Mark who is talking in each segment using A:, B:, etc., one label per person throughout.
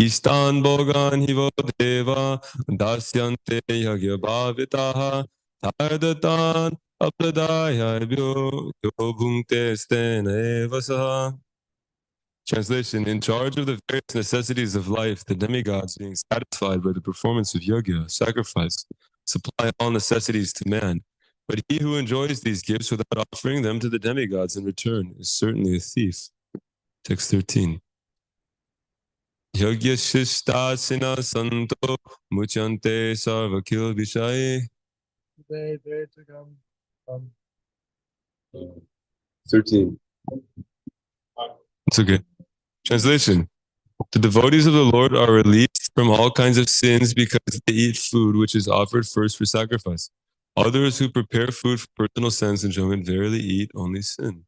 A: Istan Bogan Hivo Deva Dasyante Yagya Bhavitaha Tardatan Apradaya Byo Bhunkte Stena Evasaha. Translation: in charge of the various necessities of life, the demigods being satisfied by the performance of yajna, sacrifice, supply all necessities to man. But he who enjoys these gifts without offering them to the demigods in return is certainly a thief. Text 13. Yajna shishtasina santo muchante sarvakil vishai. 13. It's okay. Translation: the devotees of the Lord are released from all kinds of sins because they eat food which is offered first for sacrifice. Others who prepare food for personal sense enjoyment verily eat only sin.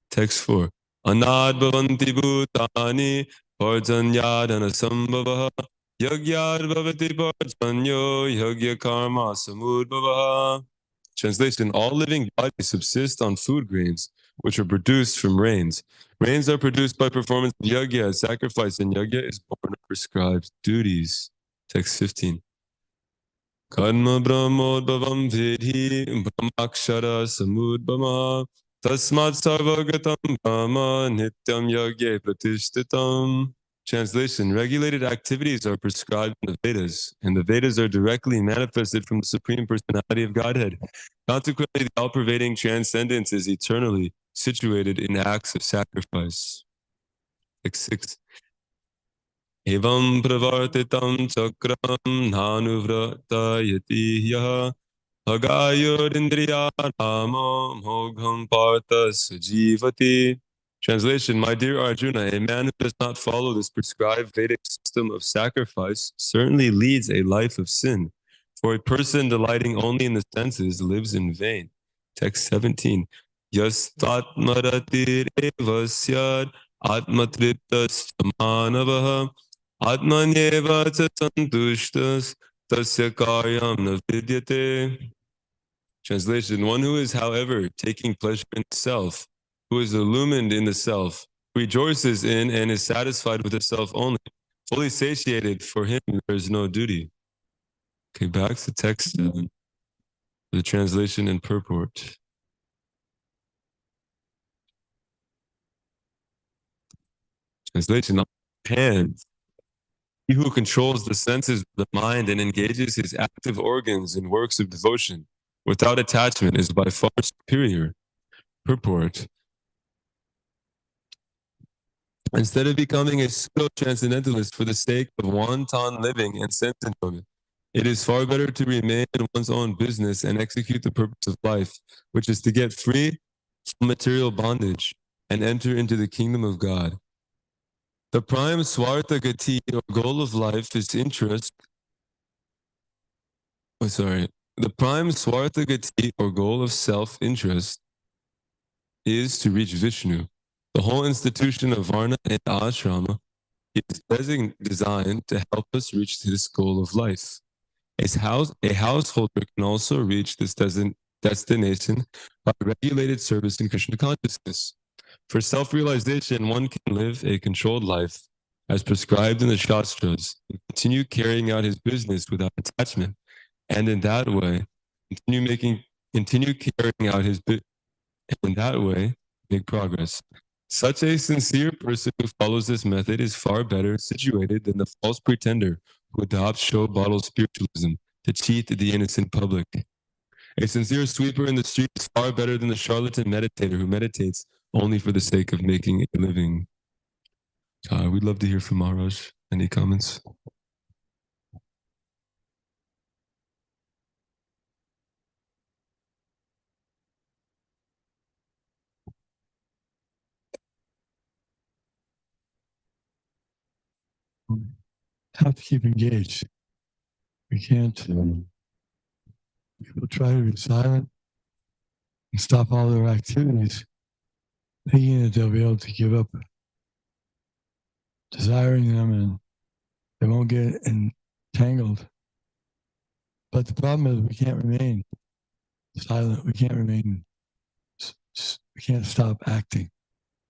A: Text 4. Anad bhavanti bhutani parjanyadana sambhavaha yagyad bhavati parjanyo yagya karma samudbhavaha. Translation: all living bodies subsist on food grains, which are produced from rains. Rains are produced by performance of yajna. Sacrifice in yajna is born of prescribed duties. Text 15. Karma brahmodbhavam vidhi brahmakshara samudbhama tasmat sarvagatam brahma nityam yajna pratishtitam. Translation: regulated activities are prescribed in the Vedas, and the Vedas are directly manifested from the Supreme Personality of Godhead. Consequently, the all-pervading transcendence is eternally situated in acts of sacrifice. Text 6. Evam pravartitam chakram nanuvrata yaha Hagayurindriyanamo mogham parthas jivati. Translation: my dear Arjuna, a man who does not follow this prescribed Vedic system of sacrifice certainly leads a life of sin. For a person delighting only in the senses lives in vain. Text 17. Yastatmaratir evasyad atmatriptas manavaha atmanyeva santushtas tasya karyam na vidyate. Translation: one who is, however, taking pleasure in the self, who is illumined in the self, rejoices in and is satisfied with the self only, fully satiated, for him there is no duty. Okay, back to text 7, the translation and purport. Translation: on the hand, he who controls the senses of the mind and engages his active organs in works of devotion without attachment is by far superior. Purport: instead of becoming a pseudo-transcendentalist for the sake of wanton living and sense enjoyment, it is far better to remain in one's own business and execute the purpose of life, which is to get free from material bondage and enter into the kingdom of God. The prime swartha gati, or goal of life, is interest. The prime swartha gati, or goal of self-interest, is to reach Vishnu. The whole institution of Varna and Ashrama is designed to help us reach this goal of life. A householder can also reach this destination by regulated service in Krishna consciousness. For self-realization, one can live a controlled life as prescribed in the Shastras and continue carrying out his business without attachment, and in that way, continue carrying out his business, and in that way, make progress. Such a sincere person who follows this method is far better situated than the false pretender who adopts show bottle spiritualism to cheat the innocent public. A sincere sweeper in the street is far better than the charlatan meditator who meditates only for the sake of making a living. We'd love to hear from Maharaj. Any comments?
B: Have to keep engaged. We can't. People try to be silent and stop all their activities, thinking that they'll be able to give up desiring them and they won't get entangled. But the problem is we can't remain silent. We can't remain. We can't stop acting,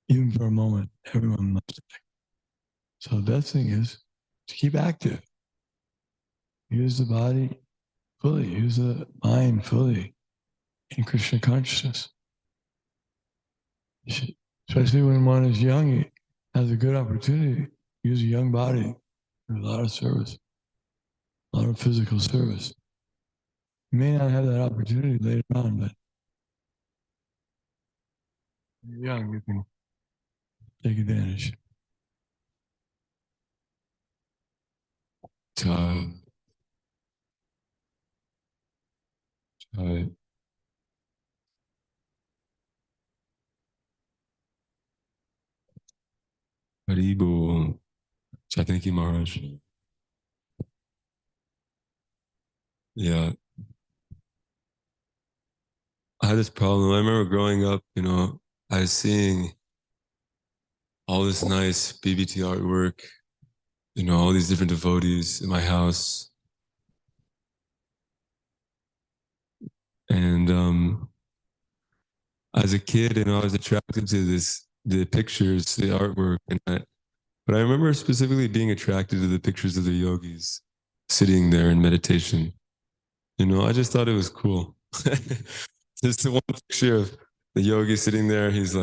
B: even for a moment. Everyone must act. So the best thing is to keep active. Use the body fully, use the mind fully in Krishna consciousness. Especially when one is young, he has a good opportunity to use a young body for a lot of service, a lot of physical service. You may not have that opportunity later on, but when you're young, you can take advantage.
A: Chai. Haribo. Chai, thank you, Maharaj. Yeah. I had this problem. I remember growing up, I was seeing all this nice BBT artwork, all these different devotees in my house. And as a kid, I was attracted to the pictures, the artwork. But I remember specifically being attracted to the pictures of the yogis sitting there in meditation. I just thought it was cool. Just the one picture of the yogi sitting there. He's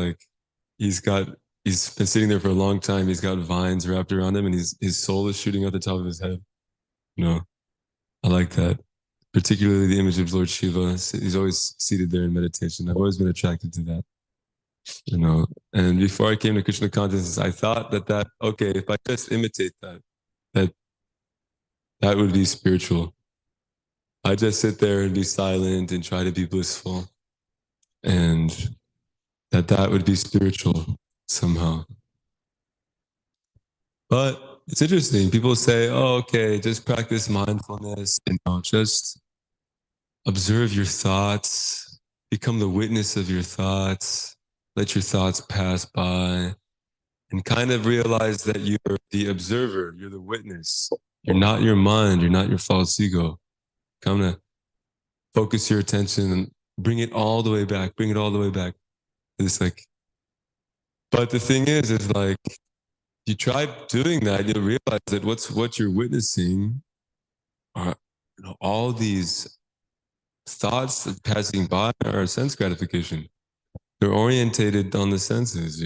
A: got, he's been sitting there for a long time. He's got vines wrapped around him and his soul is shooting out the top of his head. I like that. Particularly the image of Lord Shiva. He's always seated there in meditation. I've always been attracted to that. And before I came to Krishna consciousness, I thought okay, if I just imitate that that would be spiritual. I just sit there and be silent and try to be blissful, and that would be spiritual somehow. But it's interesting. People say, "Oh, okay, just practice mindfulness. Just observe your thoughts, become the witness of your thoughts, let your thoughts pass by." And kind of realize that you're the observer, you're the witness. You're not your mind, you're not your false ego. Kind of focus your attention and bring it all the way back, bring it all the way back. It's but the thing is like, you try doing that, you'll realize that what you're witnessing are all these thoughts passing by are sense gratification. They're orientated on the senses.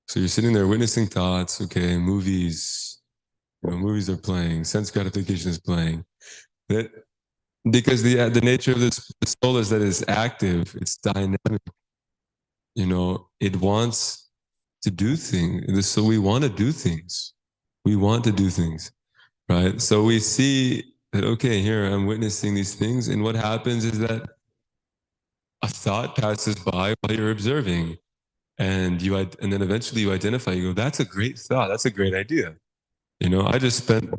A: So you're sitting there witnessing thoughts, okay, movies, movies are playing, sense gratification is playing. Because the nature of the soul is that it's active, it's dynamic. It wants to do things. So we want to do things. We want to do things, right? So we see that, okay, here I'm witnessing these things. And what happens is that a thought passes by while you're observing. And then eventually you identify, you go, that's a great thought. That's a great idea. I just spent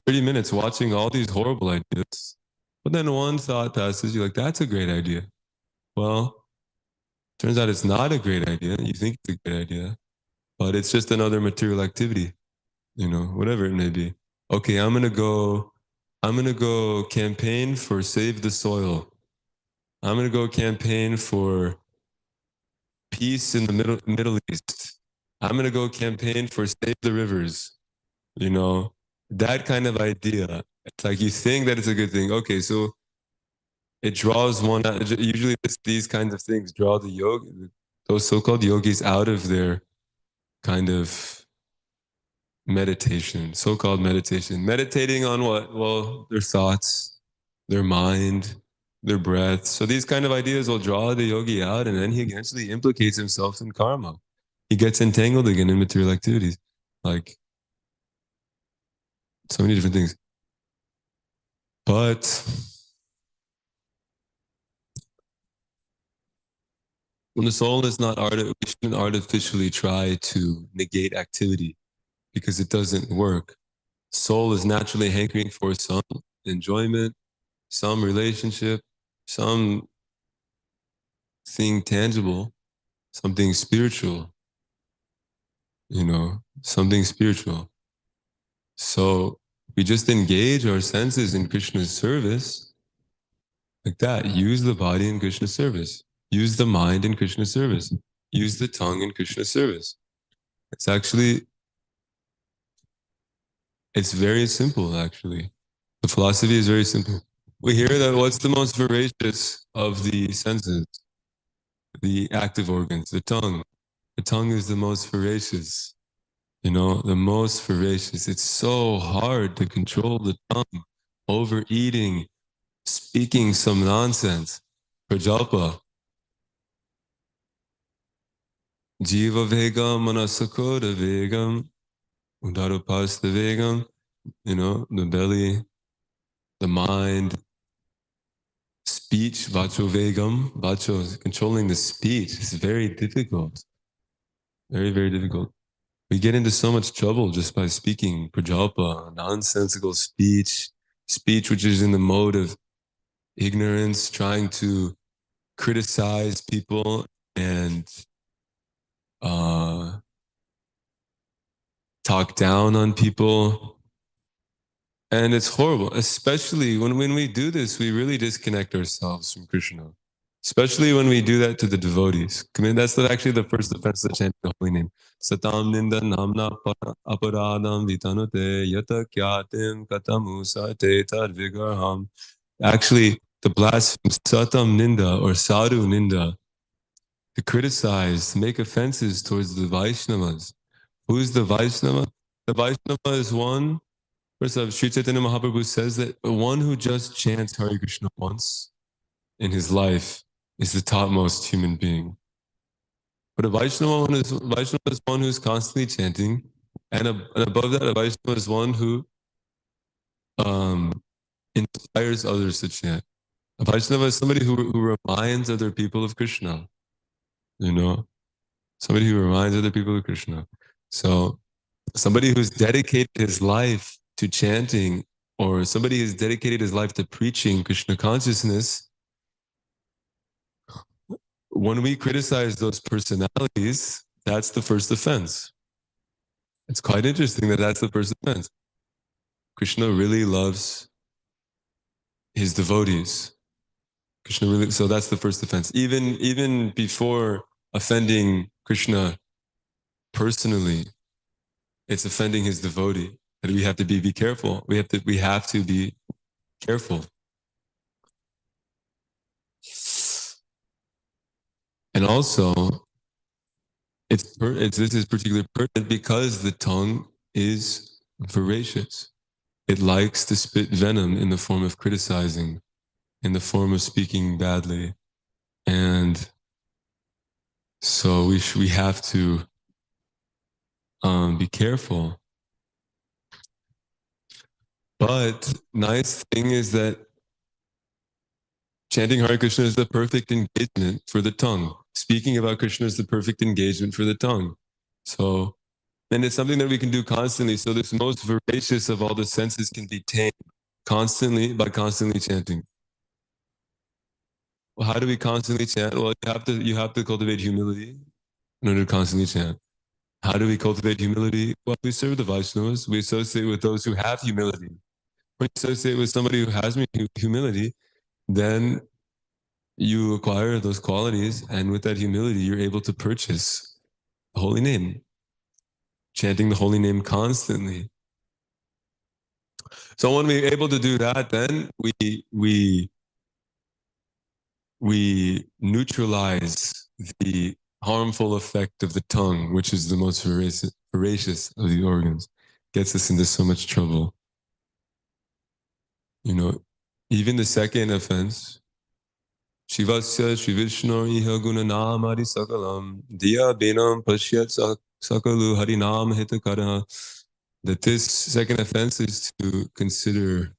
A: 30 minutes watching all these horrible ideas. But then one thought passes, you're like, that's a great idea. Well, turns out it's not a great idea. You think it's a great idea, but it's just another material activity, whatever it may be. Okay, I'm gonna go campaign for Save the Soil. I'm gonna go campaign for peace in the Middle East. I'm gonna go campaign for Save the Rivers. That kind of idea. It's like you think that it's a good thing. Okay, so it draws one out. Usually these kinds of things draw those so-called yogis out of their kind of meditation, so-called meditation. Meditating on what? Well, their thoughts, their mind, their breath. So these kind of ideas will draw the yogi out, and then he eventually implicates himself in karma. He gets entangled again in material activities, like so many different things. But when the soul is not we shouldn't artificially try to negate activity because it doesn't work. Soul is naturally hankering for some enjoyment, some relationship, some thing tangible, something spiritual, something spiritual. So we just engage our senses in Krishna's service like that. Use the body in Krishna's service. Use the mind in Krishna's service. Use the tongue in Krishna's service. It's actually It's very simple, actually. The philosophy is very simple. We hear that what's the most voracious of the senses? The active organs, the tongue. The tongue is the most voracious. You know, the most voracious. It's so hard to control the tongue. Overeating, speaking some nonsense. Prajalpa. Jiva vegam manasakoda vegam. Udarupasta vegam. You know, the belly, the mind, speech, vacho vegam. Vacho, controlling the speech is very difficult. Very, very difficult. We get into so much trouble just by speaking prajalpa, nonsensical speech, speech which is in the mode of ignorance, trying to criticize people and talk down on people. And it's horrible, especially when we do this, we really disconnect ourselves from Krishna. Especially when we do that to the devotees. I mean, that's actually the first offense of chanting the holy name. Satam ninda namna aparadam vitanute yata kyatim katamu sate tad vigarham. Actually, the blasphemy, satam ninda or sadhu ninda, to criticize, to make offenses towards the Vaishnavas. Who's the Vaishnava? The Vaishnava is one. First of Sri Chaitanya Mahaprabhu says that one who just chants Hare Krishna once in his life is the topmost human being. But a Vaishnava is one who's constantly chanting, and above that, a Vaishnava is one who inspires others to chant. A Vaishnava is somebody who reminds other people of Krishna, you know, somebody who reminds other people of Krishna. So somebody who's dedicated his life to chanting, or somebody who's dedicated his life to preaching Krishna consciousness, when we criticize those personalities, that's the first offense. It's quite interesting that that's the first offense. Krishna really loves his devotees. Krishna really, so that's the first offense. Even before offending Krishna personally, it's offending his devotee. And we have to be careful. We have to be careful. And also, this is particularly pertinent because the tongue is voracious. It likes to spit venom in the form of criticizing, in the form of speaking badly. And so we have to be careful. But nice thing is that chanting Hare Krishna is the perfect engagement for the tongue. Speaking about Krishna is the perfect engagement for the tongue. So, and it's something that we can do constantly. So this most voracious of all the senses can be tamed constantly by constantly chanting. Well, how do we constantly chant? Well, you have to cultivate humility in order to constantly chant. How do we cultivate humility? Well, we serve the Vaishnavas. We associate with those who have humility. When you associate with somebody who has humility, then you acquire those qualities, and with that humility, you're able to purchase the holy name, chanting the holy name constantly. So when we're able to do that, then we neutralize the harmful effect of the tongue, which is the most voracious of the organs, gets us into so much trouble. You know, even the second offense, Shivasya Shri Vishnu Iha Gunanam Hari Sakalam Diya Benam Pashyat Sakalu Harinam Hitakara, that this second offense is to consider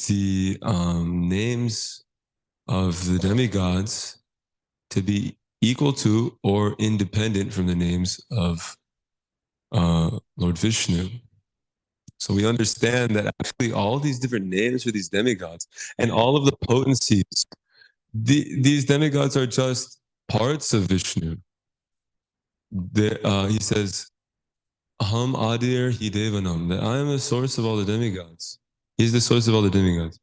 A: the names of the demigods to be equal to or independent from the names of Lord Vishnu. So we understand that actually all these different names for these demigods and all of the potencies, these demigods are just parts of Vishnu. He says, Aham Adir Hidevanam, that I am the source of all the demigods. He's the source of all the demigods.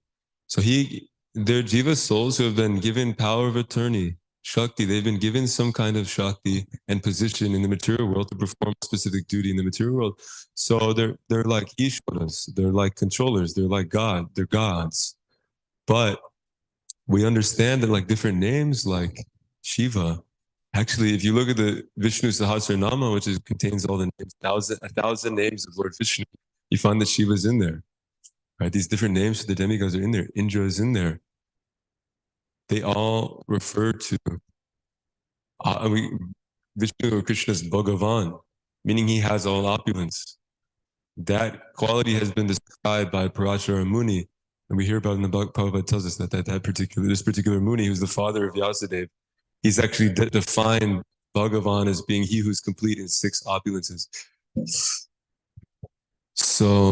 A: So they're jiva souls who have been given power of attorney Shakti. They've been given some kind of Shakti and position in the material world to perform a specific duty in the material world. So they're like Ishwaras, they're like controllers, they're like God, they're gods. But we understand that like different names like Shiva, actually, if you look at the Vishnu Sahasranama, which contains all the names, a thousand names of Lord Vishnu, you find that Shiva's in there, right? These different names for the demigods are in there. Indra is in there. They all refer to Vishnu or Krishna's Bhagavan, meaning he has all opulence. That quality has been described by Parashara Muni, and we hear about in the Bhagavad tells us that this particular Muni, who's the father of Vyasadeva, he's actually defined Bhagavan as being he who's complete in 6 opulences. So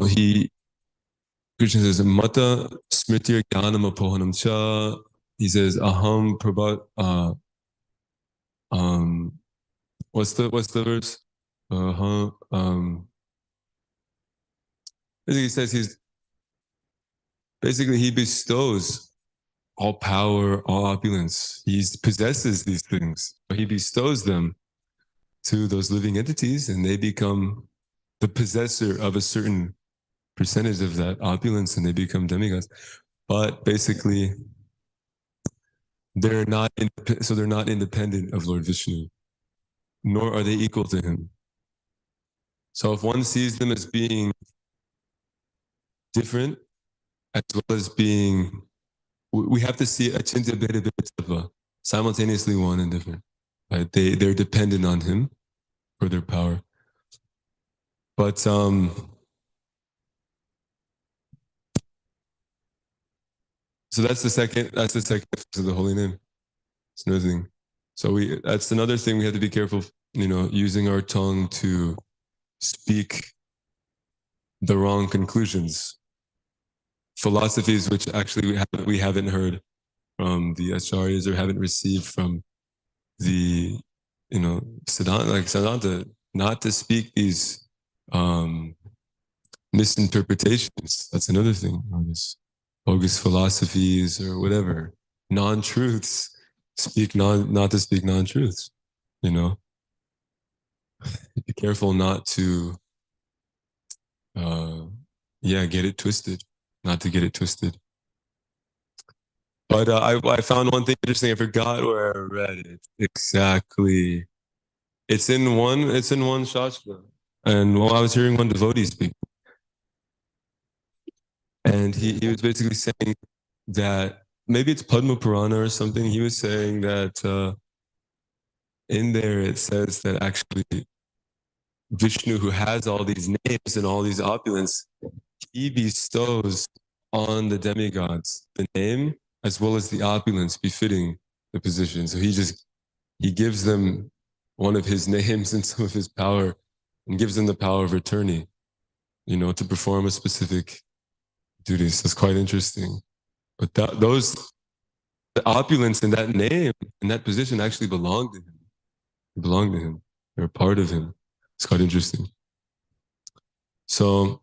A: Krishna says, Mata Smritir Jnanam Apohanam Cha. He says, Aham Prabhat. What's the verse? He says he bestows all power, all opulence. He possesses these things, but he bestows them to those living entities, and they become the possessor of a certain percentage of that opulence, and they become demigods. But basically, they're not independent of Lord Vishnu, nor are they equal to him. So if one sees them as being different, as well as being, we have to see Achintya Bheda Bheda simultaneously one and different. Right? They're dependent on him for their power. But so that's the second of the holy name. It's another thing. So that's another thing we have to be careful, using our tongue to speak the wrong conclusions. Philosophies which actually we haven't heard from the acharyas or haven't received from the Siddhanta, not to speak these misinterpretations. That's another thing. This bogus philosophies or whatever, non-truths. Not to speak non-truths. Be careful not to, get it twisted. Not to get it twisted. But I found one thing interesting. I forgot where I read it exactly. It's in one shastra. And while I was hearing one devotee speak, and he was basically saying that maybe it's Padma Purana or something. He was saying that in there it says that actually Vishnu, who has all these names and all these opulence, he bestows on the demigods the name as well as the opulence befitting the position. So he gives them one of his names and some of his power and gives them the power of attorney, to perform a specific duty. So it's quite interesting. But the opulence in that name and that position actually belonged to him. They belonged to him. They're a part of him. It's quite interesting. So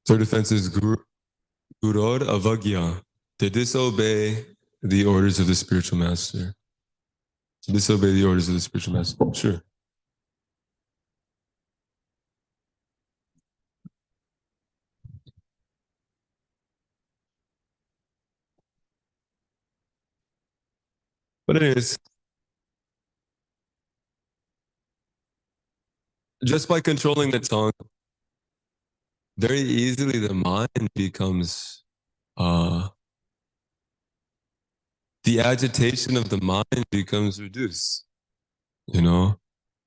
A: third offense is guror avagya, to disobey the orders of the spiritual master. To disobey the orders of the spiritual master. Sure. But anyways, just by controlling the tongue, very easily the mind becomes the agitation of the mind becomes reduced, and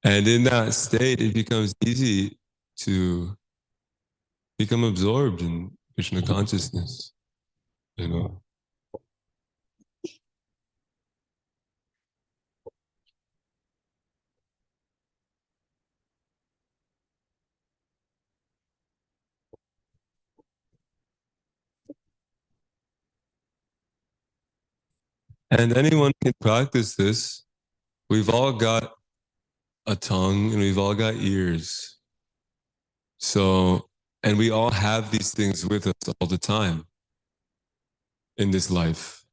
A: in that state it becomes easy to become absorbed in Krishna consciousness, And anyone can practice this. We've all got a tongue and we've all got ears. So And we all have these things with us all the time in this life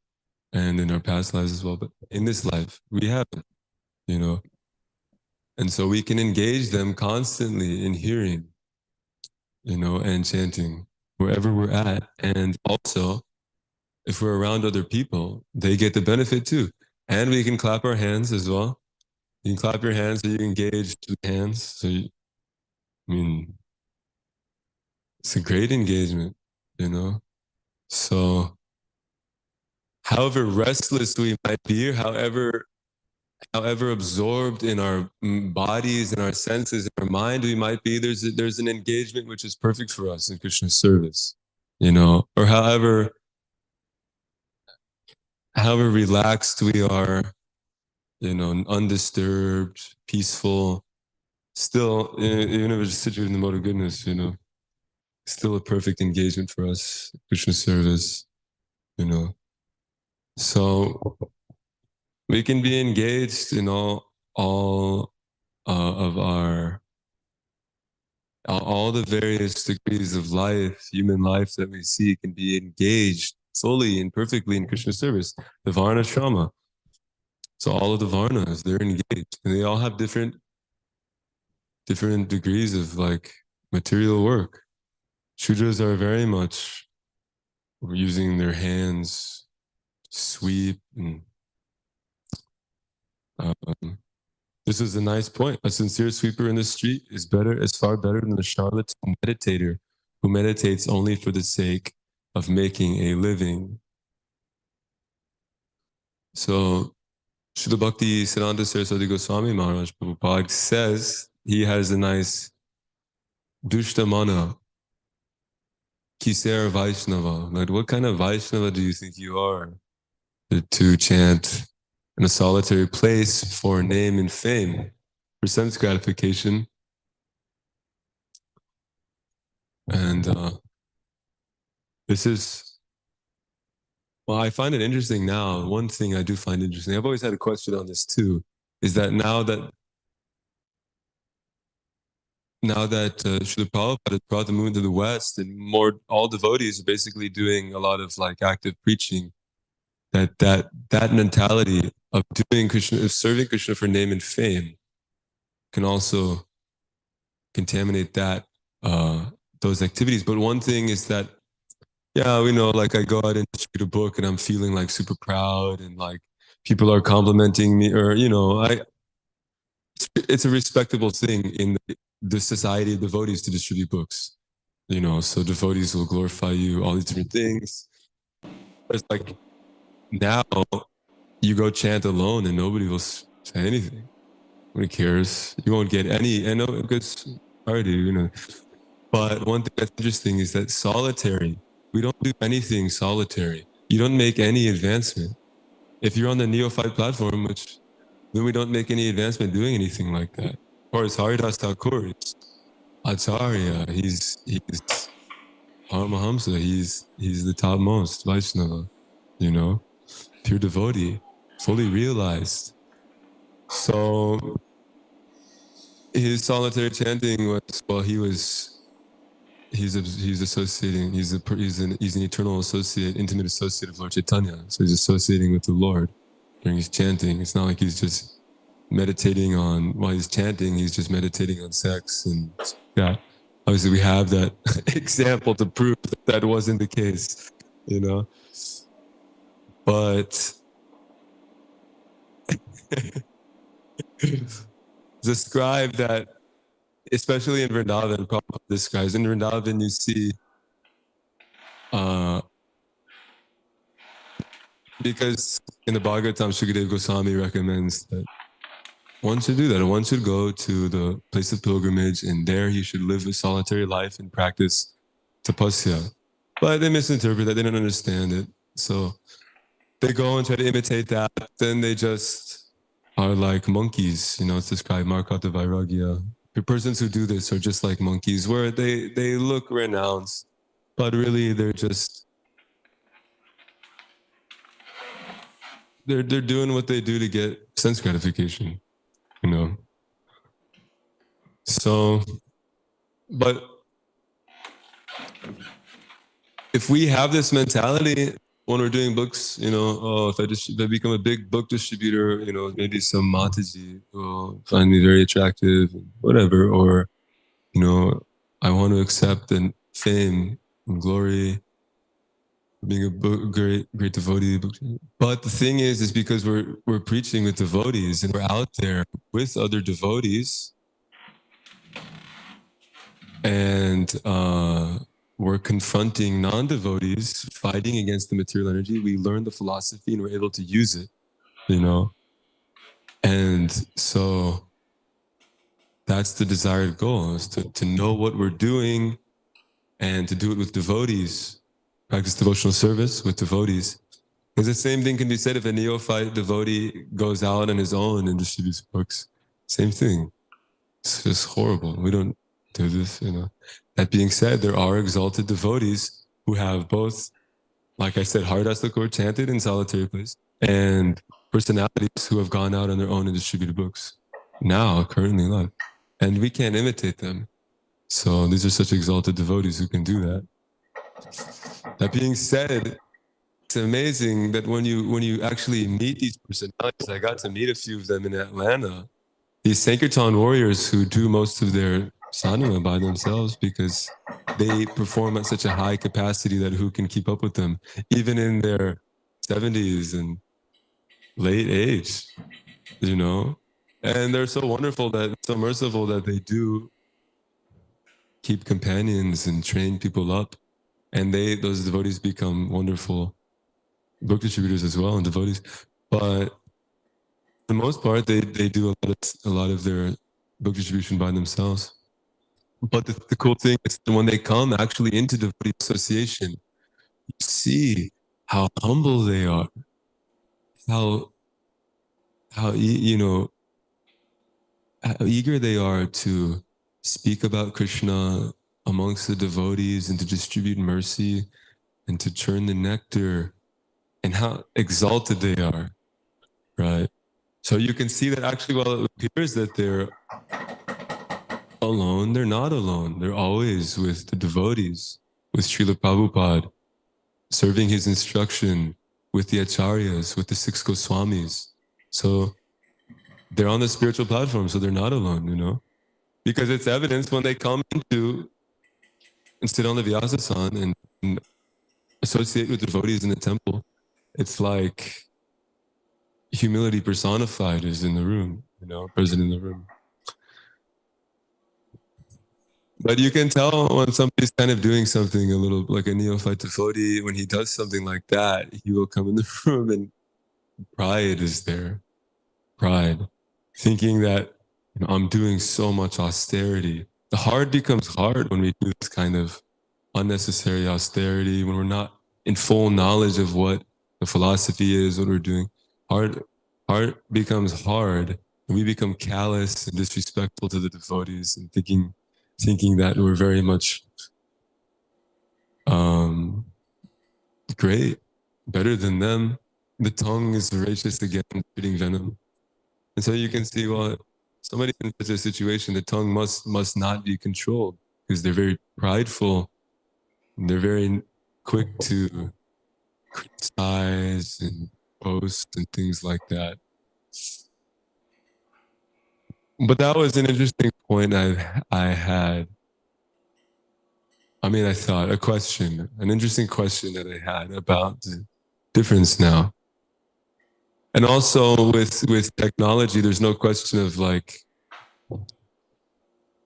A: and in our past lives as well. But in this life, we have it, you know. And so we can engage them constantly in hearing, you know, and chanting wherever we're at. And also, if we're around other people, they get the benefit too. And we can clap our hands as well. You can clap your hands so you engage with hands. So, I mean, it's a great engagement, you know? So, however restless we might be, or however absorbed in our bodies and our senses and our mind we might be, there's an engagement which is perfect for us in Krishna's service, you know, or however relaxed we are, you know, undisturbed, peaceful, still, even if we're just situated in the mode of goodness, you know, still a perfect engagement for us, Krishna's service, you know. So we can be engaged in all of our all the various degrees of life, human life that we see can be engaged fully and perfectly in Krishna service. The Varna Shrama. So all of the Varnas, they're engaged. And they all have different degrees of like material work. Shudras are very much using their hands, sweep, and um, this is a nice point. A sincere sweeper in the street is far better than a charlatan meditator who meditates only for the sake of making a living. So Srila Bhakti Siddhanta Saraswati Goswami Maharaj Prabhupada says he has a nice Dushtamana, Kisera Vaishnava. Like, what kind of Vaishnava do you think you are to chant in a solitary place for name and fame, for sense gratification? And this is, well, I find it interesting now. One thing I do find interesting, I've always had a question on this too, is that now that Srila Prabhupada has brought the movement to the West and more, all devotees are basically doing a lot of like active preaching, that mentality of doing Krishna, of serving Krishna for name and fame can also contaminate those activities. But one thing is that, yeah, we know, like I go out and read a book and I'm feeling like super proud and like people are complimenting me, or you know, it's a respectable thing in the society of devotees to distribute books, you know, so devotees will glorify you, all these different things. It's like now you go chant alone and nobody will say anything. Nobody cares. You won't get any, I know it's hard to, you know. But one thing that's interesting is that solitary, we don't do anything solitary. You don't make any advancement. If you're on the neophyte platform, which then we don't make any advancement doing anything like that. Or as Haridas Thakur, Acharya, he's Paramahamsa, he's the topmost Vaishnava, you know, pure devotee, fully realized. So his solitary chanting was, well, he's associating, he's an eternal associate, intimate associate of Lord Chaitanya. So he's associating with the Lord during his chanting. It's not like he's just meditating on, while he's chanting, he's just meditating on sex. And yeah, obviously we have that example to prove that that wasn't the case, you know. But describe that, especially in Vrindavan, Prabhupada describes, in Vrindavan you see, because in the Bhagavatam, Shukadev Goswami recommends that one should do that. One should go to the place of pilgrimage, and there he should live a solitary life and practice tapasya. But they misinterpret that. They don't understand it. So they go and try to imitate that. Then they just are like monkeys. You know, it's described Markata Vairagya. The persons who do this are just like monkeys, where they look renounced, but really they're doing what they do to get sense gratification, you know. So, but if we have this mentality when we're doing books, oh, if I become a big book distributor, maybe some Mataji will find me very attractive, whatever, or, I want to accept the fame and glory, being a great devotee. But the thing is because we're preaching with devotees and we're out there with other devotees, and we're confronting non-devotees fighting against the material energy. We learn the philosophy and we're able to use it, and so that's the desired goal, is to know what we're doing and to do it with devotees, practice devotional service with devotees. Because the same thing can be said if a neophyte devotee goes out on his own and distributes books. Same thing. It's just horrible. We don't do this, That being said, there are exalted devotees who have both, like I said, Haridas Thakur chanted in solitary place, and personalities who have gone out on their own and distributed books now, currently alive. And we can't imitate them. So these are such exalted devotees who can do that. That being said, it's amazing that when you actually meet these personalities, I got to meet a few of them in Atlanta, these Sankirtan warriors who do most of their sadhana by themselves because they perform at such a high capacity that who can keep up with them, even in their 70s and late age, And they're so wonderful, so merciful that they do keep companions and train people up. And those devotees become wonderful book distributors as well, and devotees. But for the most part, they do a lot of their book distribution by themselves. But the cool thing is that when they come actually into devotee association, you see how humble they are, how eager they are to speak about Krishna amongst the devotees and to distribute mercy and to churn the nectar, and how exalted they are, right? So you can see that actually, while it appears that they're alone, they're not alone. They're always with the devotees, with Srila Prabhupada, serving his instruction, with the acharyas, with the six Goswamis. So they're on the spiritual platform, so they're not alone, because it's evidence when they come into and sit on the Vyasasan and associate with devotees in the temple. It's like humility personified is in the room, present in the room. But you can tell when somebody's kind of doing something a little like a neophyte devotee, when he does something like that, he will come in the room and pride is there. Pride. Thinking that I'm doing so much austerity. The hard becomes hard when we do this kind of unnecessary austerity, when we're not in full knowledge of what the philosophy is, what we're doing. Hard becomes hard, and we become callous and disrespectful to the devotees and thinking that we're very much great, better than them. The tongue is voracious again, spitting venom. And so you can see, well, somebody in such a situation, the tongue must not be controlled because they're very prideful. And they're very quick to criticize and post and things like that. But that was an interesting point I had. I thought an interesting question that I had about the difference now. And also with technology, there's no question of like,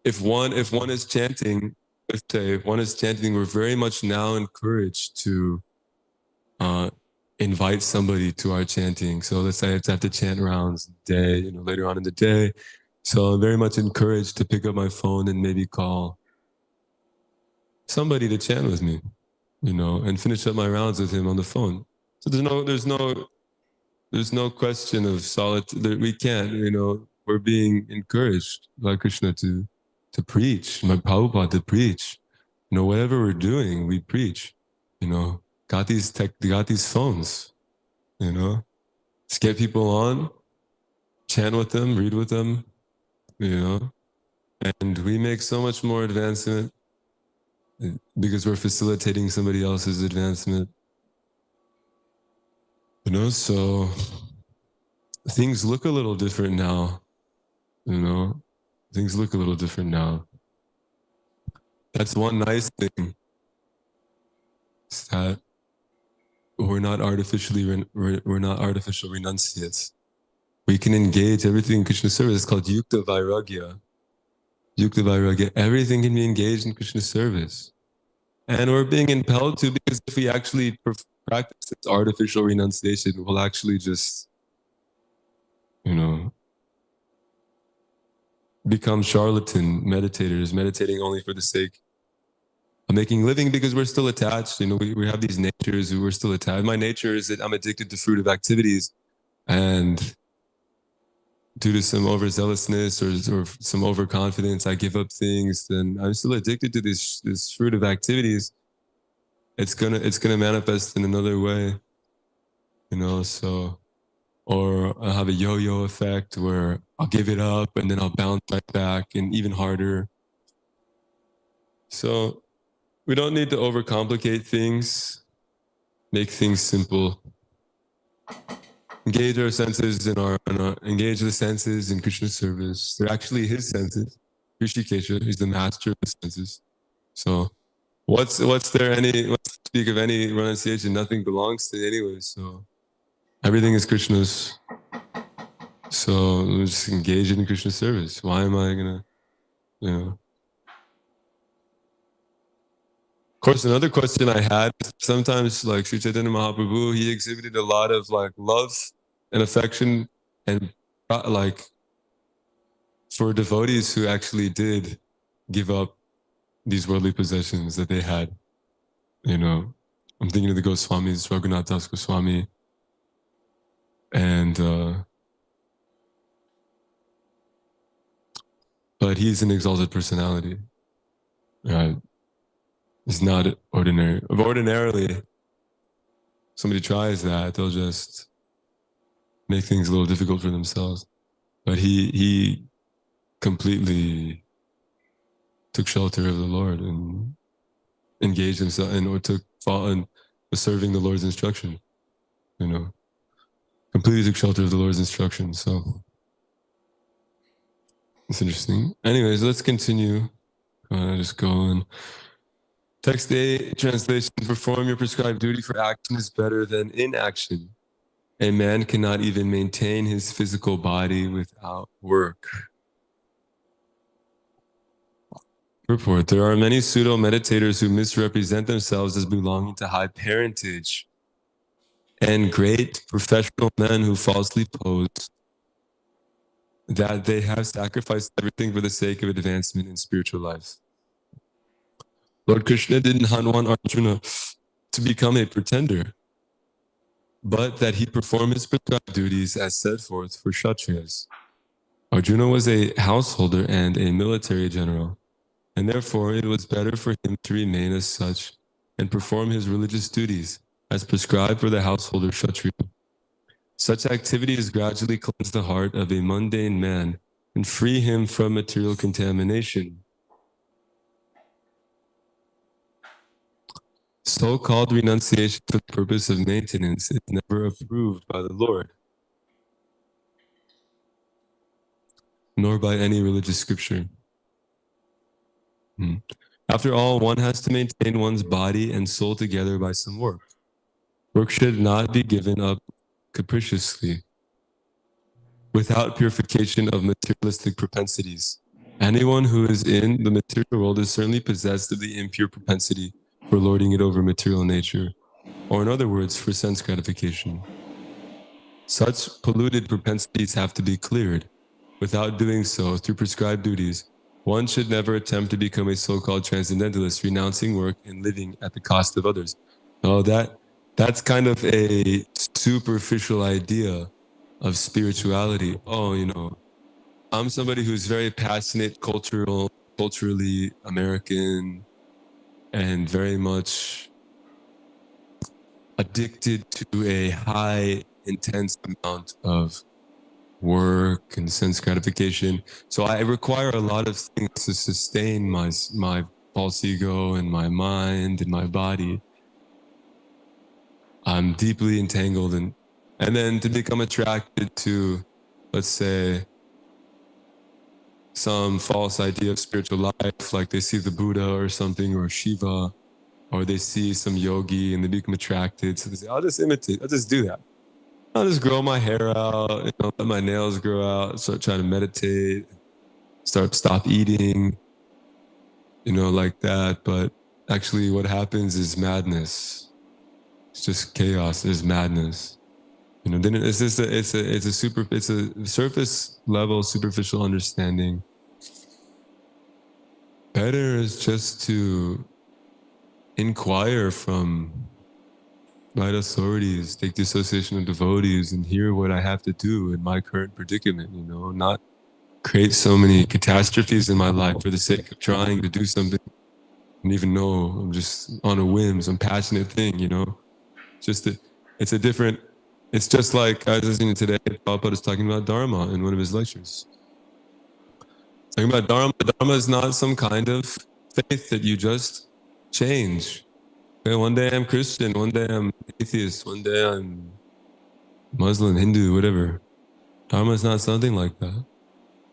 A: if one is chanting, if one is chanting, we're very much now encouraged to invite somebody to our chanting. So let's say it's at the chant rounds day, later on in the day. So I'm very much encouraged to pick up my phone and maybe call somebody to chant with me, and finish up my rounds with him on the phone. So there's no question of solitude. We can't, we're being encouraged by Krishna to preach, my Prabhupada to preach. Whatever we're doing, we preach. Got these phones, Let's get people on, chant with them, read with them, and we make so much more advancement because we're facilitating somebody else's advancement. You know, so things look a little different now. You know, things look a little different now. That's one nice thing. Is that we're not artificial renunciates. We can engage everything in Krishna's service. It's called Yukta Vairagya. Yukta Vairagya. Everything can be engaged in Krishna's service. And we're being impelled to, because if we actually practice this artificial renunciation, we'll actually just, you know, become charlatan meditators, meditating only for the sake of making living, because we're still attached. You know, we have these natures, we're still attached. My nature is that I'm addicted to fruitive activities, and due to some overzealousness or some overconfidence, I give up things. Then I'm still addicted to this fruitive activities. It's gonna manifest in another way, you know. So, or I'll have a yo-yo effect where I'll give it up and then I'll bounce right back, and even harder. So we don't need to overcomplicate things. Make things simple. Engage our senses engage the senses in Krishna's service. They're actually his senses. Rishikesha, he's the master of the senses. So let's speak of any renunciation, nothing belongs to it anyway. So everything is Krishna's. So let's just engage in Krishna's service. Why am I gonna, you know? Of course, another question I had, sometimes like Sri Chaitanya Mahaprabhu, he exhibited a lot of like love and affection, and like for devotees who actually did give up these worldly possessions that they had. You know, I'm thinking of the Goswamis, Raghunath Das Goswami, and but he's an exalted personality. Right? It's not ordinary. Ordinarily, somebody tries that, they'll just make things a little difficult for themselves. But he completely took shelter of the Lord and engaged himself and was serving the Lord's instruction. You know, completely took shelter of the Lord's instruction. So it's interesting. Anyways, let's continue. Just go on. Text A, translation: perform your prescribed duty, for action is better than inaction. A man cannot even maintain his physical body without work. Report: there are many pseudo-meditators who misrepresent themselves as belonging to high parentage, and great professional men who falsely pose that they have sacrificed everything for the sake of advancement in spiritual life. Lord Krishna didn't want Arjuna to become a pretender, but that he perform his prescribed duties as set forth for Kshatriyas. Arjuna was a householder and a military general, and therefore it was better for him to remain as such and perform his religious duties as prescribed for the householder Kshatriya. Such activities gradually cleanse the heart of a mundane man and free him from material contamination. So-called renunciation for the purpose of maintenance is never approved by the Lord, nor by any religious scripture. After all, one has to maintain one's body and soul together by some work. Work should not be given up capriciously, without purification of materialistic propensities. Anyone who is in the material world is certainly possessed of the impure propensity for lording it over material nature, or in other words, for sense gratification. Such polluted propensities have to be cleared. Without doing so, through prescribed duties, one should never attempt to become a so-called transcendentalist, renouncing work and living at the cost of others. Oh, that's kind of a superficial idea of spirituality. Oh, you know, I'm somebody who's very passionate, culturally American, and very much addicted to a high, intense amount of work and sense gratification. So I require a lot of things to sustain my false ego in my mind, in my body. I'm deeply entangled and then to become attracted to, let's say, some false idea of spiritual life, like they see the Buddha or something, or Shiva, or they see some yogi and they become attracted. So they say, I'll just imitate, I'll just do that. I'll just grow my hair out, let my nails grow out, start trying to meditate, stop eating, like that. But actually what happens is madness. It's just chaos, there's madness. Then it's just it's a surface level, superficial understanding. Better is just to inquire from right authorities, take the association of devotees, and hear what I have to do in my current predicament. Not create so many catastrophes in my life for the sake of trying to do something, and even though I'm just on a whim, some passionate thing. It's just like I was listening today, Prabhupada is talking about Dharma in one of his lectures. Talking about Dharma. Dharma is not some kind of faith that you just change. Okay, one day I'm Christian, one day I'm atheist, one day I'm Muslim, Hindu, whatever. Dharma is not something like that.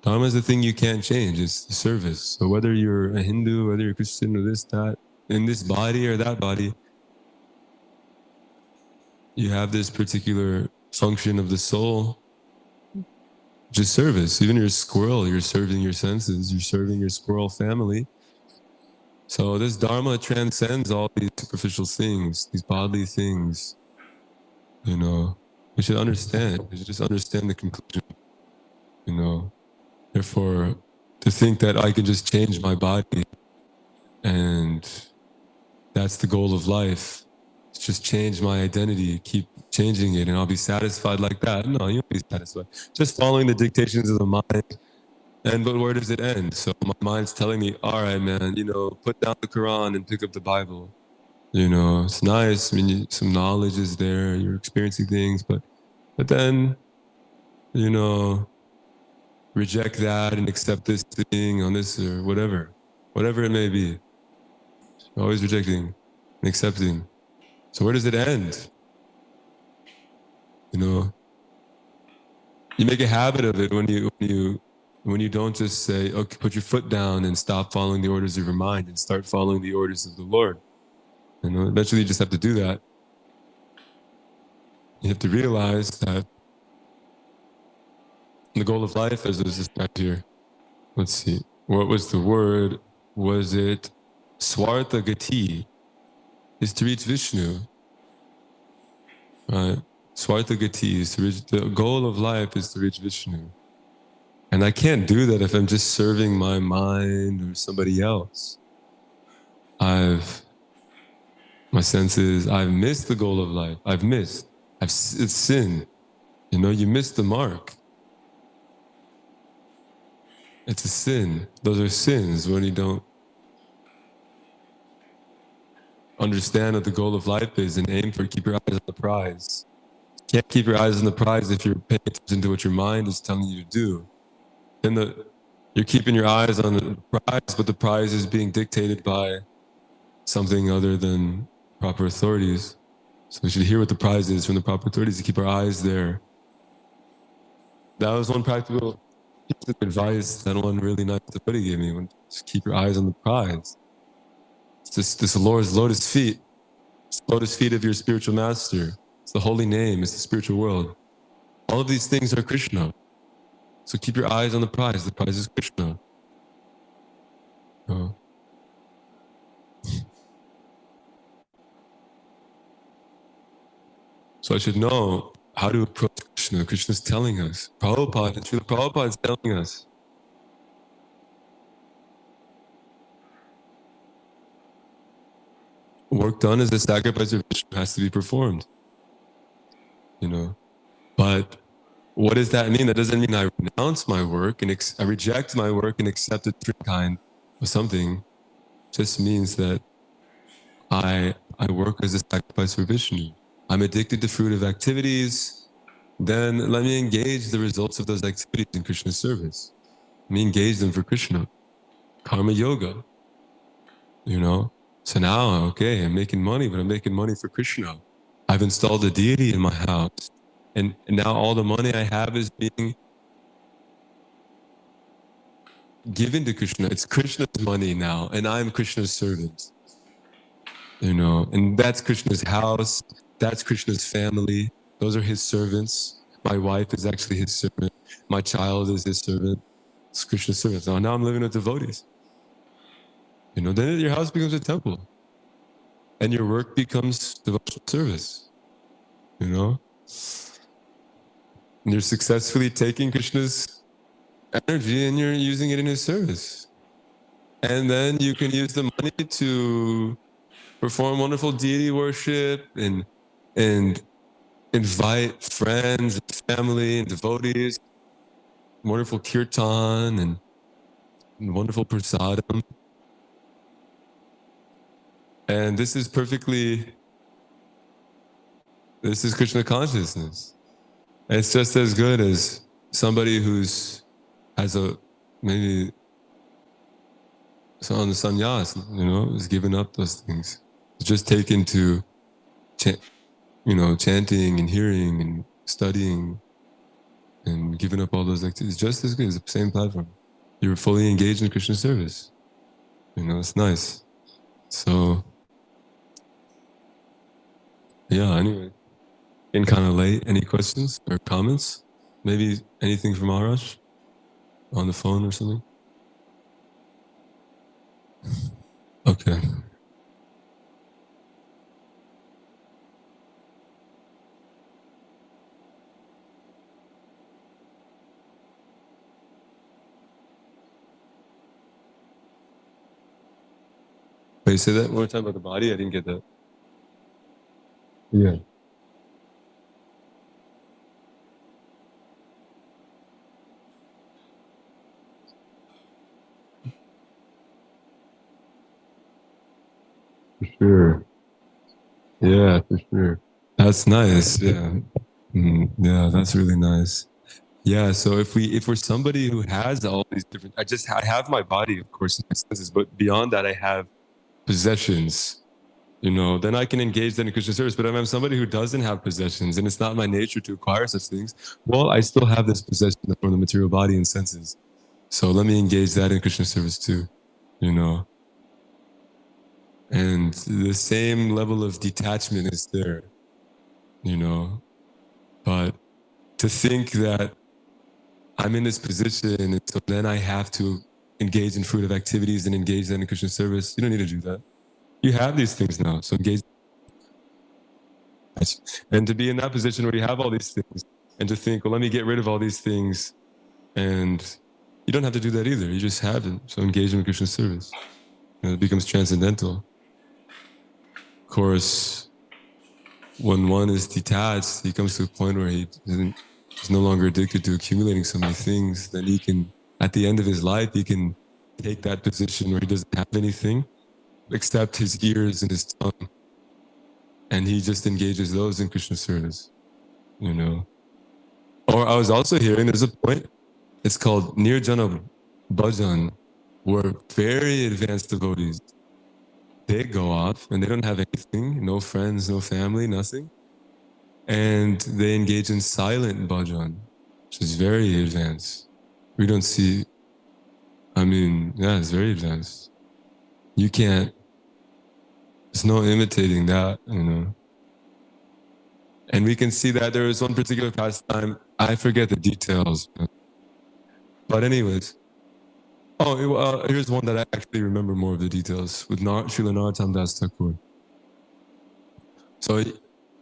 A: Dharma is the thing you can't change. It's the service. So whether you're a Hindu, whether you're Christian or this, that, in this body or that body, you have this particular function of the soul, just service. Even you're a squirrel, you're serving your senses, you're serving your squirrel family. So this Dharma transcends all these superficial things, these bodily things. We should understand. We should just understand the conclusion. Therefore, to think that I can just change my body and that's the goal of life, just change my identity, keep changing it, and I'll be satisfied like that. No, you won't be satisfied. Just following the dictations of the mind. But where does it end? So my mind's telling me, all right, man, put down the Quran and pick up the Bible. It's nice. I mean, some knowledge is there. You're experiencing things, but then, reject that and accept this thing on this or whatever it may be. Always rejecting and accepting. So where does it end? You make a habit of it when you don't just say, okay, put your foot down and stop following the orders of your mind and start following the orders of the Lord. Eventually you just have to do that. You have to realize that the goal of life, as was described here, let's see, what was the word? Was it Swartha Gati? Is to reach Vishnu. Right? Swartha Gati is to reach, the goal of life is to reach Vishnu. And I can't do that if I'm just serving my mind or somebody else. My senses, I've missed the goal of life. It's sin. You missed the mark. It's a sin. Those are sins when you don't understand what the goal of life is and aim for it. Keep your eyes on the prize. You can't keep your eyes on the prize if you're paying attention to what your mind is telling you to do. Then you're keeping your eyes on the prize, but the prize is being dictated by something other than proper authorities. So we should hear what the prize is from the proper authorities to keep our eyes there. That was one practical piece of advice that one really nice buddy gave me. Just keep your eyes on the prize. It's just this Lord's lotus feet. It's the lotus feet of your spiritual master. It's the holy name. It's the spiritual world. All of these things are Krishna. So keep your eyes on the prize. The prize is Krishna. Oh. So I should know how to approach Krishna. Krishna's telling us. Prabhupada is telling us. Work done as a sacrifice of Vishnu has to be performed. But what does that mean? That doesn't mean I renounce my work and I reject my work and accept a different kind of something. It just means that I work as a sacrifice for Vishnu. I'm addicted to fruitive activities. Then let me engage the results of those activities in Krishna's service. Let me engage them for Krishna. Karma yoga. you know? So now, okay, I'm making money, but I'm making money for Krishna. I've installed a deity in my house. And now all the money I have is being given to Krishna. It's Krishna's money now, and I'm Krishna's servant. You know, and that's Krishna's house. That's Krishna's family. Those are his servants. My wife is actually his servant. My child is his servant. It's Krishna's servant. So now I'm living with devotees. You know, then your house becomes a temple. And your work becomes devotional service. You know? And you're successfully taking Krishna's energy and you're using it in his service. And then you can use the money to perform wonderful deity worship and invite friends and family and devotees, wonderful kirtan and wonderful prasadam. And this is Krishna consciousness. And it's just as good as somebody has maybe on the sannyas, you know, has given up those things. It's just taken to, chanting and hearing and studying and giving up all those activities. Just as good. It's the same platform. You're fully engaged in Krishna service. You know, it's nice. So, yeah, anyway. Getting kind of late. Any questions or comments? Maybe anything from Arash on the phone or something? Okay. Wait, say that one more time about the body? I didn't get that. Yeah. For sure. Yeah, for sure. That's nice. Yeah. Yeah, that's really nice. Yeah. So if we're somebody who has all these different, I have my body, of course, in my senses, but beyond that, I have possessions. You know, then I can engage then in Krishna service. But if I'm somebody who doesn't have possessions and it's not my nature to acquire such things, well, I still have this possession from the material body and senses. So let me engage that in Krishna service too, you know. And the same level of detachment is there, you know. But to think that I'm in this position and so then I have to engage in fruitive activities and engage then in Krishna service, you don't need to do that. You have these things now, so engage. And to be in that position where you have all these things and to think, well, let me get rid of all these things. And you don't have to do that either. You just have it. So engage in Krishna service. You know, it becomes transcendental. Of course, when one is detached, he comes to a point where he's no longer addicted to accumulating so many things. Then he can, at the end of his life, he can take that position where he doesn't have anything except his ears and his tongue. And he just engages those in Krishna service, you know. Or I was also hearing there's a point, it's called Nirjana Bhajan, where very advanced devotees, they go off and they don't have anything, no friends, no family, nothing. And they engage in silent bhajan, which is very advanced. We don't see, it's very advanced. You can't, there's no imitating that, you know. And we can see that there is one particular pastime, I forget the details. But anyways, here's one that I actually remember more of the details with Srila Narottam Das Thakur. So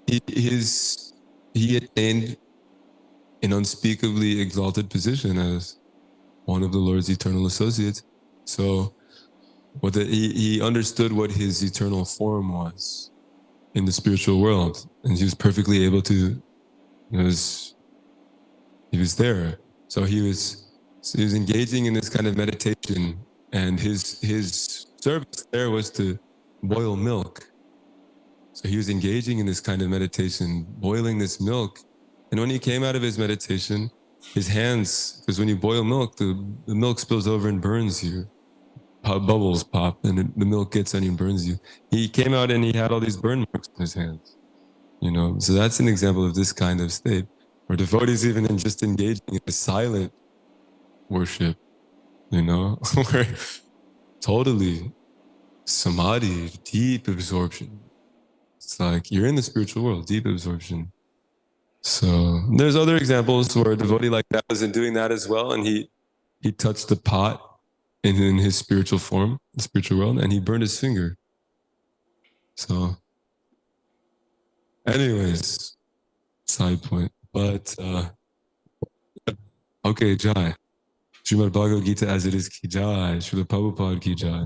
A: he attained an unspeakably exalted position as one of the Lord's eternal associates. So he understood what his eternal form was in the spiritual world, and he was perfectly able to. He was there. So he was engaging in this kind of meditation, and his service there was to boil milk. So he was engaging in this kind of meditation, boiling this milk. And when he came out of his meditation, his hands, because when you boil milk, the milk spills over and burns you. bubbles pop and the milk gets on you and burns you. He came out and he had all these burn marks on his hands. So that's an example of this kind of state where devotees even in just engaging in a silent worship, where totally samadhi, deep absorption. It's like you're in the spiritual world, deep absorption. So there's other examples where a devotee like that was doing that as well, and he touched the pot in his spiritual form, the spiritual world, and he burned his finger. So, anyways, side point. But okay, Jai. Srimad Bhagavad Gita as it is ki jai. Srila Prabhupada ki jai.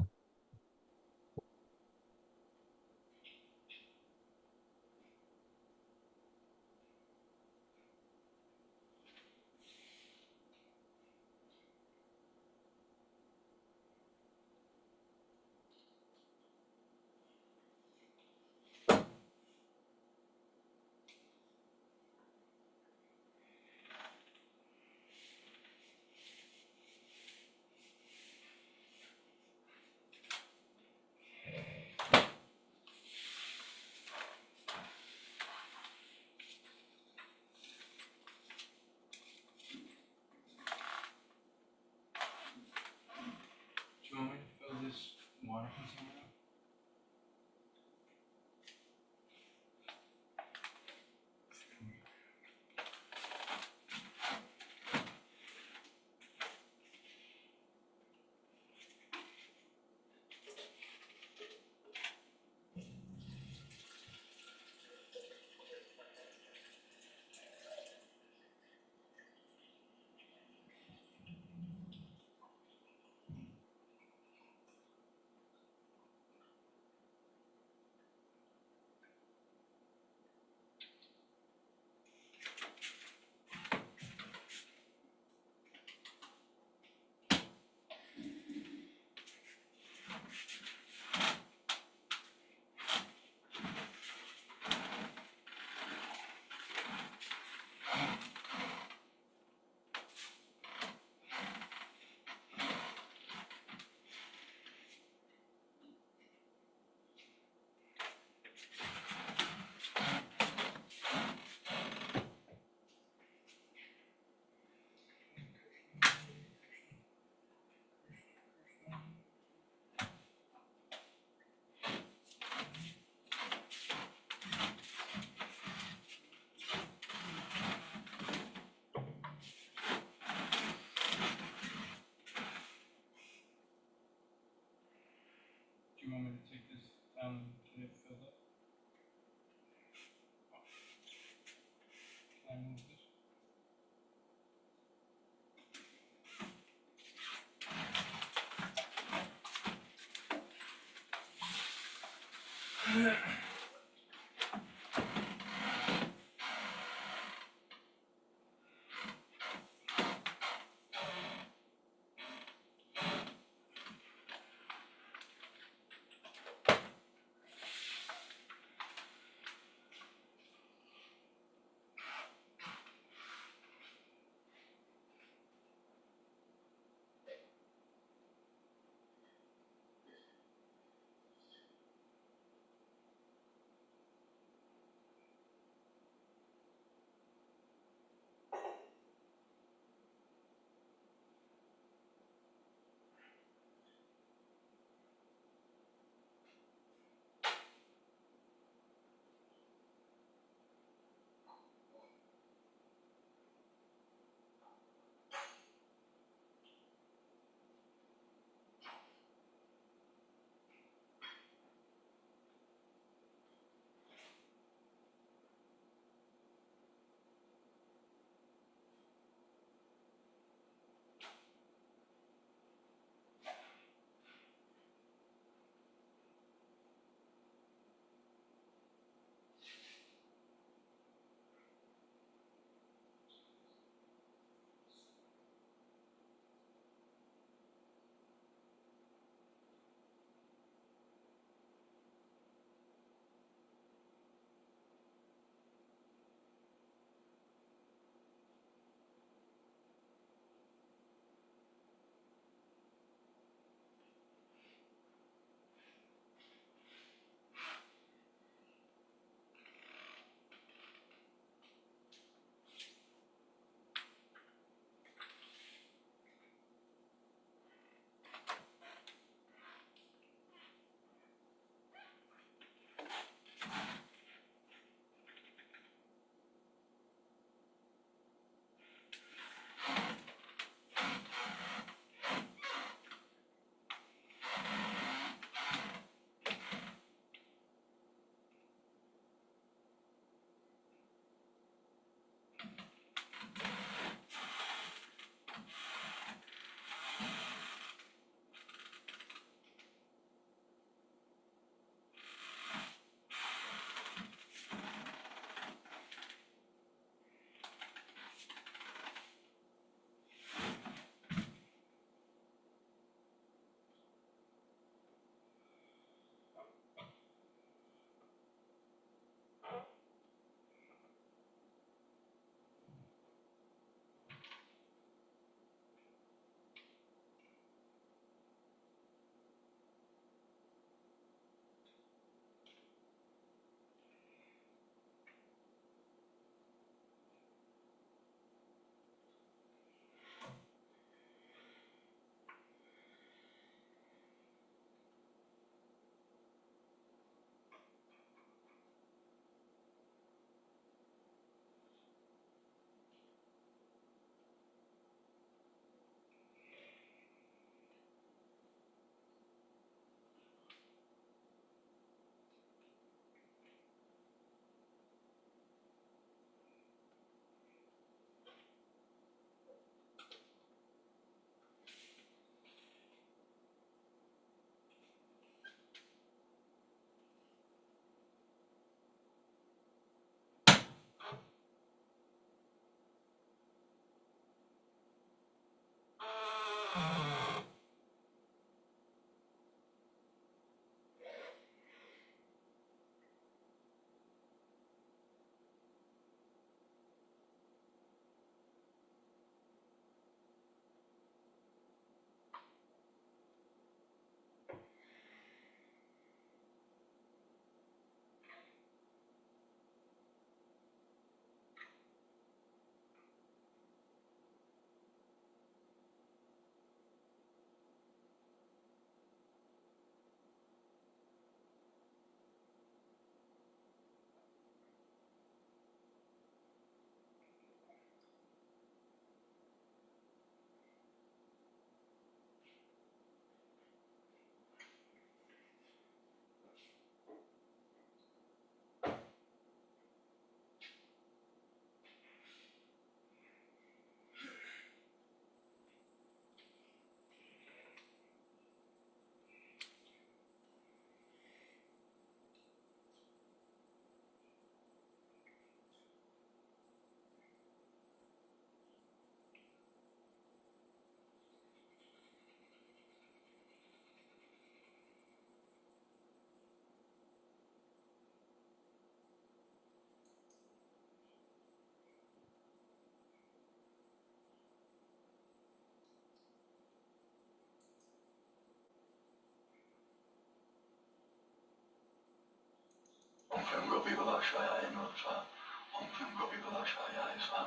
C: Do you want me to fill this water container up? Do you want me to take this down and get it filled up? Can I move this?
D: Om Klim Gopi Balashaya Nutsa. Om Klim Gopi Balashaya Isma.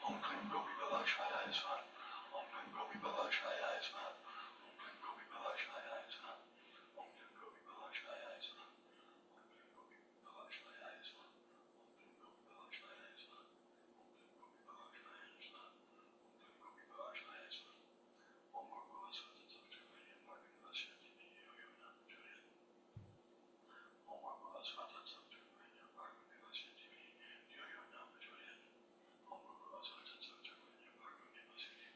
D: Om Klim Gopi Balashaya Isma. Om Klim Gopi Balashaya Isma. Om Klim Gopi Balashaya Isma. Om Klim Gopi Balashaya Isma. Om Klim Gopi Balashaya Isma. Om Klim Gopi Balashaya Isma. Om Klim Gopi Balashaya Isma. Om Klim Gopi Balashaya Isma. Om Guru Vaswata Sattva Margin Vasyanti Yoyona Jaya. Om Guru Vaswata Sattva Margin Vasyanti Yoyona Jaya. Om Guru Vaswata Sattva Margin Vasyanti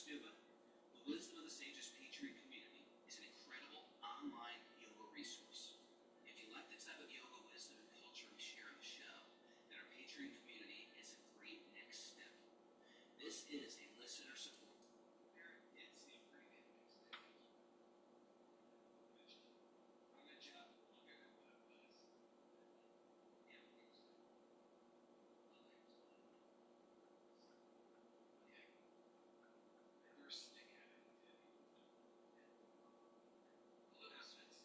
E: just new, but the Wisdom of the Sages Patreon community is an incredible online yoga resource. If you like the type of yoga wisdom and culture we share on the show, then our Patreon community is a great next step. This is a listener support. Hare did seem pretty good next day. On the job longer than what it was. Yeah, it's okay. The first thing I did. The announcements,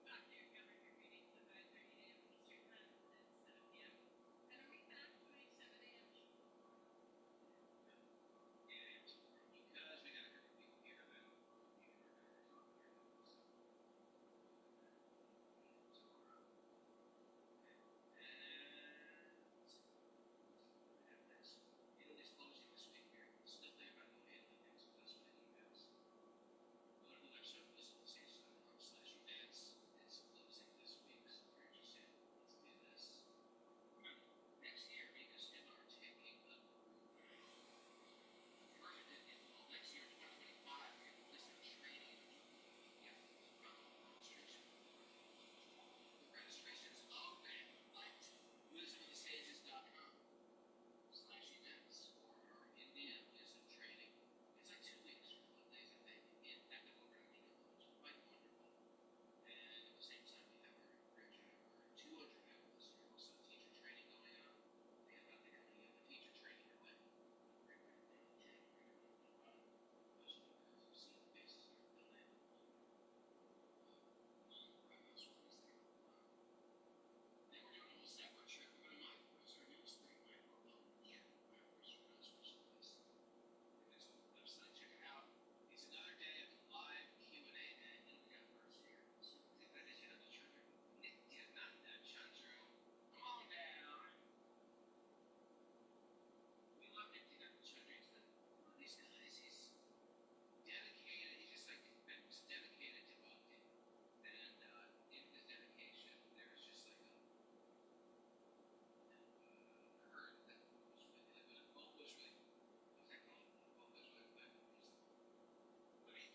F: Back to your government meeting at 5:30 a.m. Eastern Time and 7 p.m. And a rematch from 7 a.m.
E: Yeah, because we got a group of people here that we can work on here. And next, Italy's closing this week here. Still think about going Italy next, but that's my emails. Go to the website, wisdomofthesages.com/events. It's closing this week, so if you're interested, let's do this. Remember, next year, me and Tim are taking a group. Next year, 2025, we're going to listen to training. Yeah, registration. The registration's open. What? wisdomofthesages.com/events or our India wisdom training. It's like 2 weeks or 12 days, I think, in Ecuador, which is quite wonderful. And at the same time, we have our 200 members here, also teacher training going on. They have nothing coming up, the teacher training your way. Those are the girls who see the faces here at the land. Then we're doing a whole separate trip. We're going to my place, our newest thing, right? Yeah. My place, we're going to special place. It's on the website, check it out. It's another day of live Q&A day. And we got first here. So I think that is the Chandra. Nityananda Chandra. Come on down. We love Nityananda Chandra. He's one of these guys. He's dedicated. He's just like he's dedicated to bhakti. And in his dedication, there's just like a herd that was with him. And a boat was really, what's that called? A boat was with him. Wait.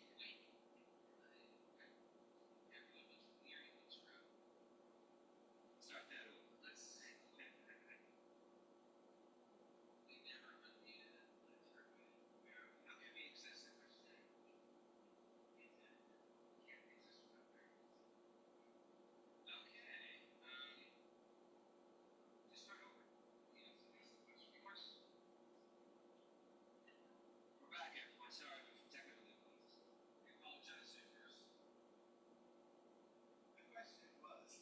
E: Everyone was hearing what's from. Start that over. Let's see. We never unmuted it. Let's start with it. How can we access it? Can't access it up there. Okay. Just start over. Yeah, so that's the question. Yours? We're back, everyone. Sorry for technical difficulties. We apologize first. The question was,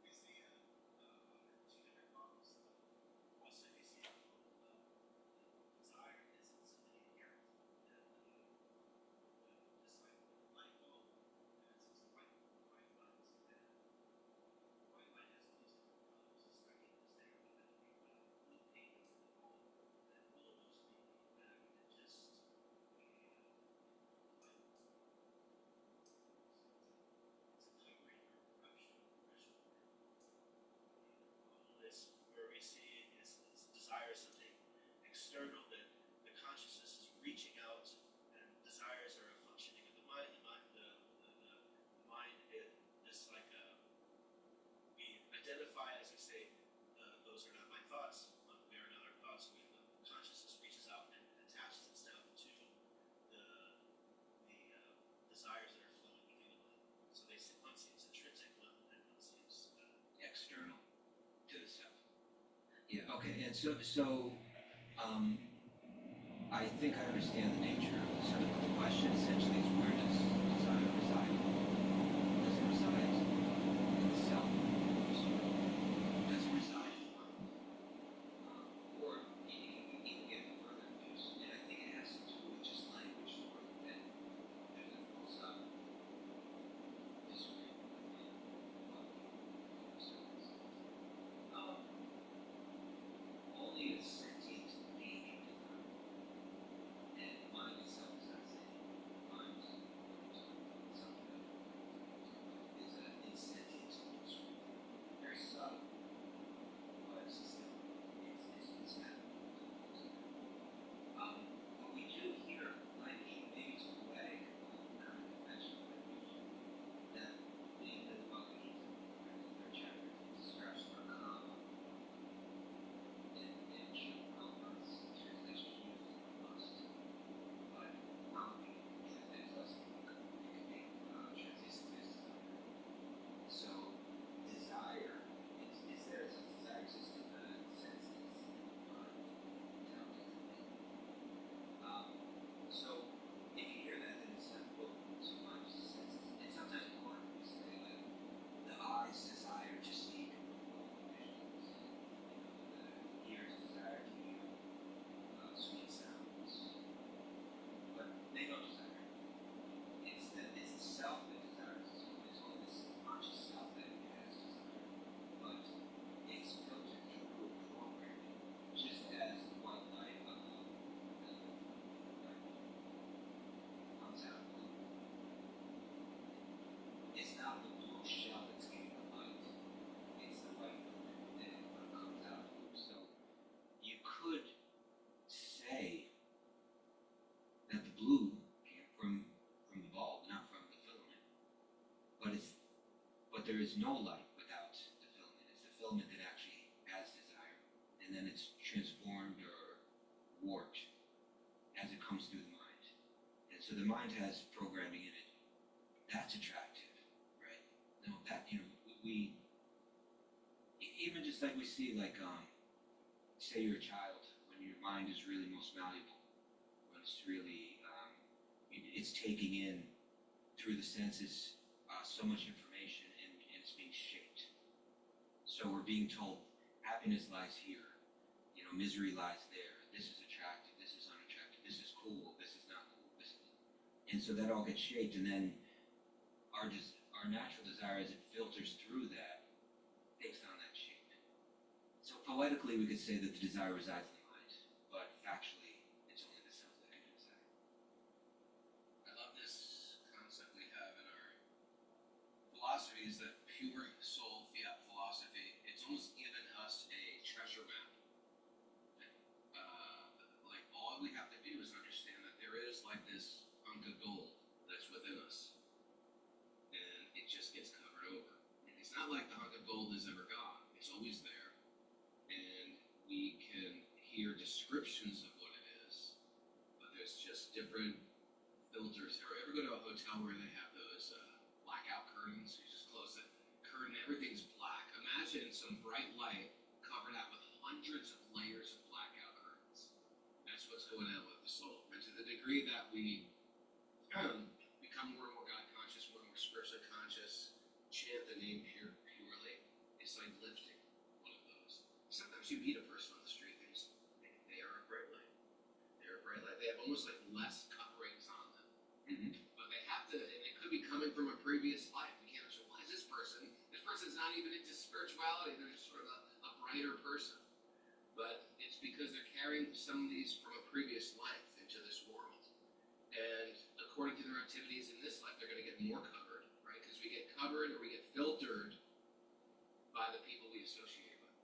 E: we see two different models. Also, we see desire is something inherent. Just like light bulb, it's just white lights. And white light has all these different colors. It's like it's there, but then you got blue, pink, and gold. And all of those being back and just it's a covering or corruption, pressure. All this where we see is desire something external that the consciousness is reaching out, and desires are a functioning of the mind. The mind is like we identify as we say, those are not my thoughts. We are not our thoughts. The consciousness reaches out and attaches itself to the desires that are flowing within the mind. So one seems intrinsic, and one seems external to the self.
G: Yeah, okay, and so I think I understand the nature. So the question essentially is, where does desire reside? Does it reside in the self? Does it reside in the mind? Or you can get further views, and I think it has to do with just language more than there's a philosophical disagreement within what only a sentient being can define, and mind itself is not sentient. there is no light without the filament. It's the filament that actually has desire, and then it's transformed or warped as it comes through the mind. And so the mind has programming in it. That's attractive, right? No, that, we even just like we see, like, say you're a child, when your mind is really most malleable, when it's really, it's taking in through the senses so much information, and it's being shaped. So we're being told happiness lies here, misery lies there. This is attractive, this is unattractive, this is cool, this is not cool, this is... And so that all gets shaped, and then our natural desire, as it filters through that, takes on that shape. So poetically, we could say that the desire resides in the mind, but factually, it's only the self that can desire.
H: I love this concept we have in our philosophy, is that pure soul fiat philosophy. It's almost given us a treasure map. Like, all we have to do is understand that there is like this hunk of gold that's within us, and it just gets covered over. And it's not like the hunk of gold is ever gone. It's always there. And we can hear descriptions of what it is, but there's just different filters. Ever go to a hotel where they have those blackout curtains? You just close the curtain, everything's black. Imagine some bright light covered out with hundreds of layers of blackout curtains. That's what's going on with the soul. And to the degree that we become more and more God conscious, more and more spiritually conscious, chant the name purely, it's like lifting one of those. Sometimes you meet a person on the street, they are a bright light. They're a bright light. They have almost like less coverings on them.
G: Mm-hmm.
H: But they have to, and it could be coming from a previous life. We can't understand, why is this person? This person's not even into spirituality. They're just sort of a brighter person. But it's because they're carrying some of these from a previous life into this world. And according to their activities in this life, they're going to get more covered, right? Because we get covered or we get filtered by the people we associate with.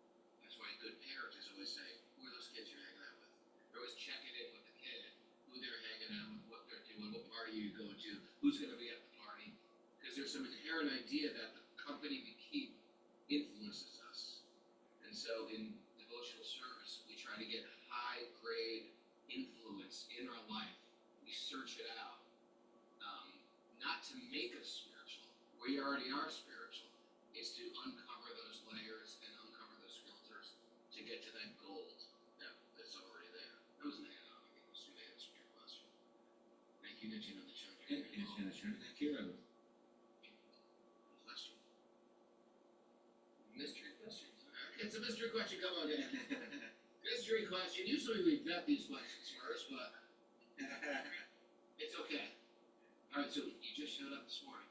H: That's why a good parent is always saying, who are those kids you're hanging out with? They're always checking in with the kid, who they're hanging out with, what they're doing, what party you go to, who's going to be at the party. Because there's some inherent idea that the company we keep influences us. And so in devotional service, we try to get high-grade influence in our life. We search it out, not to make us spiritual. We already are spiritual. It's to uncover those layers and uncover those filters to get to that gold that's already there. That was an add-on. I think it was to answer your question. Thank you, Nitin, on the chat.
G: Thank you.
H: Question. Mystery question. Okay, it's a mystery question. Come on, Dan. Mystery question. Usually we vet these questions first, but it's okay. All right, so you just showed up this morning.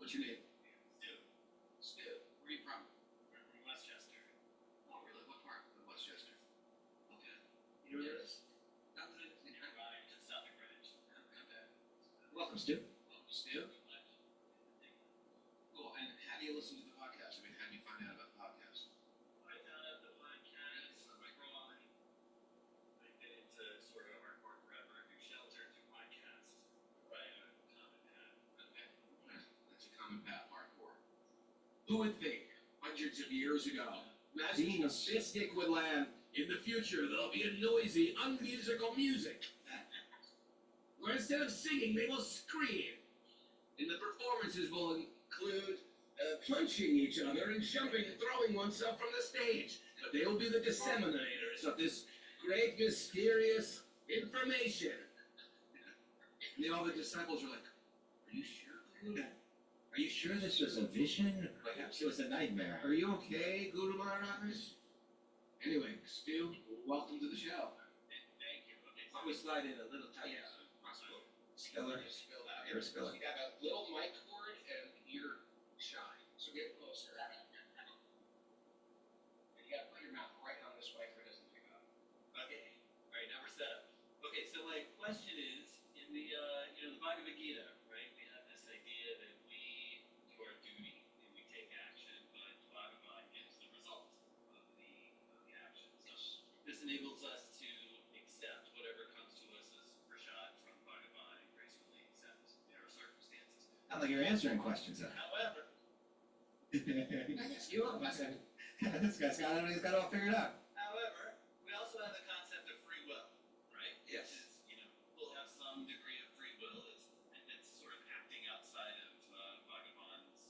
H: What's your name? Stu. Where are you from?
E: We're from Westchester.
H: Oh, really? What part of Westchester? Okay. You know where it is?
E: Right, just south of Greenwich.
H: Okay.
G: Welcome, Stu.
H: Welcome, Stu. Cool. And how do you listen to the podcast? I mean, how do you find out about the podcast?
E: I found out the podcast from I've been into sort of hardcore forever, do shelter, do podcasts, right? A common path.
H: Okay. That's a common path, hardcore. Who would think, hundreds of years ago, imagine a Mystic would land, in the future there'll be a noisy, unmusical music. Where instead of singing, they will scream. And the performances will include punching each other and jumping and throwing oneself from the stage. But they will be the disseminators of this great, mysterious information. And all the disciples are like, are you sure?
G: Are you sure this was a vision? Perhaps it was a nightmare.
H: Are you okay, Guru Maharaj? Anyway, Stu, welcome to the show.
E: Thank you. Okay,
G: Why don't we slide in a little tight?
H: Possible.
G: Spiller.
H: Just spill out.
G: Air spiller.
H: You got a little mic cord and ear shine, so get closer. And you got to put your mouth right on this mic so it doesn't pick up.
E: Okay. All right, now we're set up. Okay, so my question is, in the the Bhagavad Gita, right? We have this idea that we do our duty and we take action, but Bhagavad gives the result of the action. So this enables us to accept whatever comes to us as prasad from Bhagavad and gracefully accept in our circumstances.
G: Not like you're answering questions.
E: However,
H: I guess you up. I said,
G: This guy's got it. He's got it all figured out.
E: However, we also have the concept of free will, right?
G: Yes.
E: Which is, we'll have some degree of free will. It's sort of acting outside of Bhagavan's,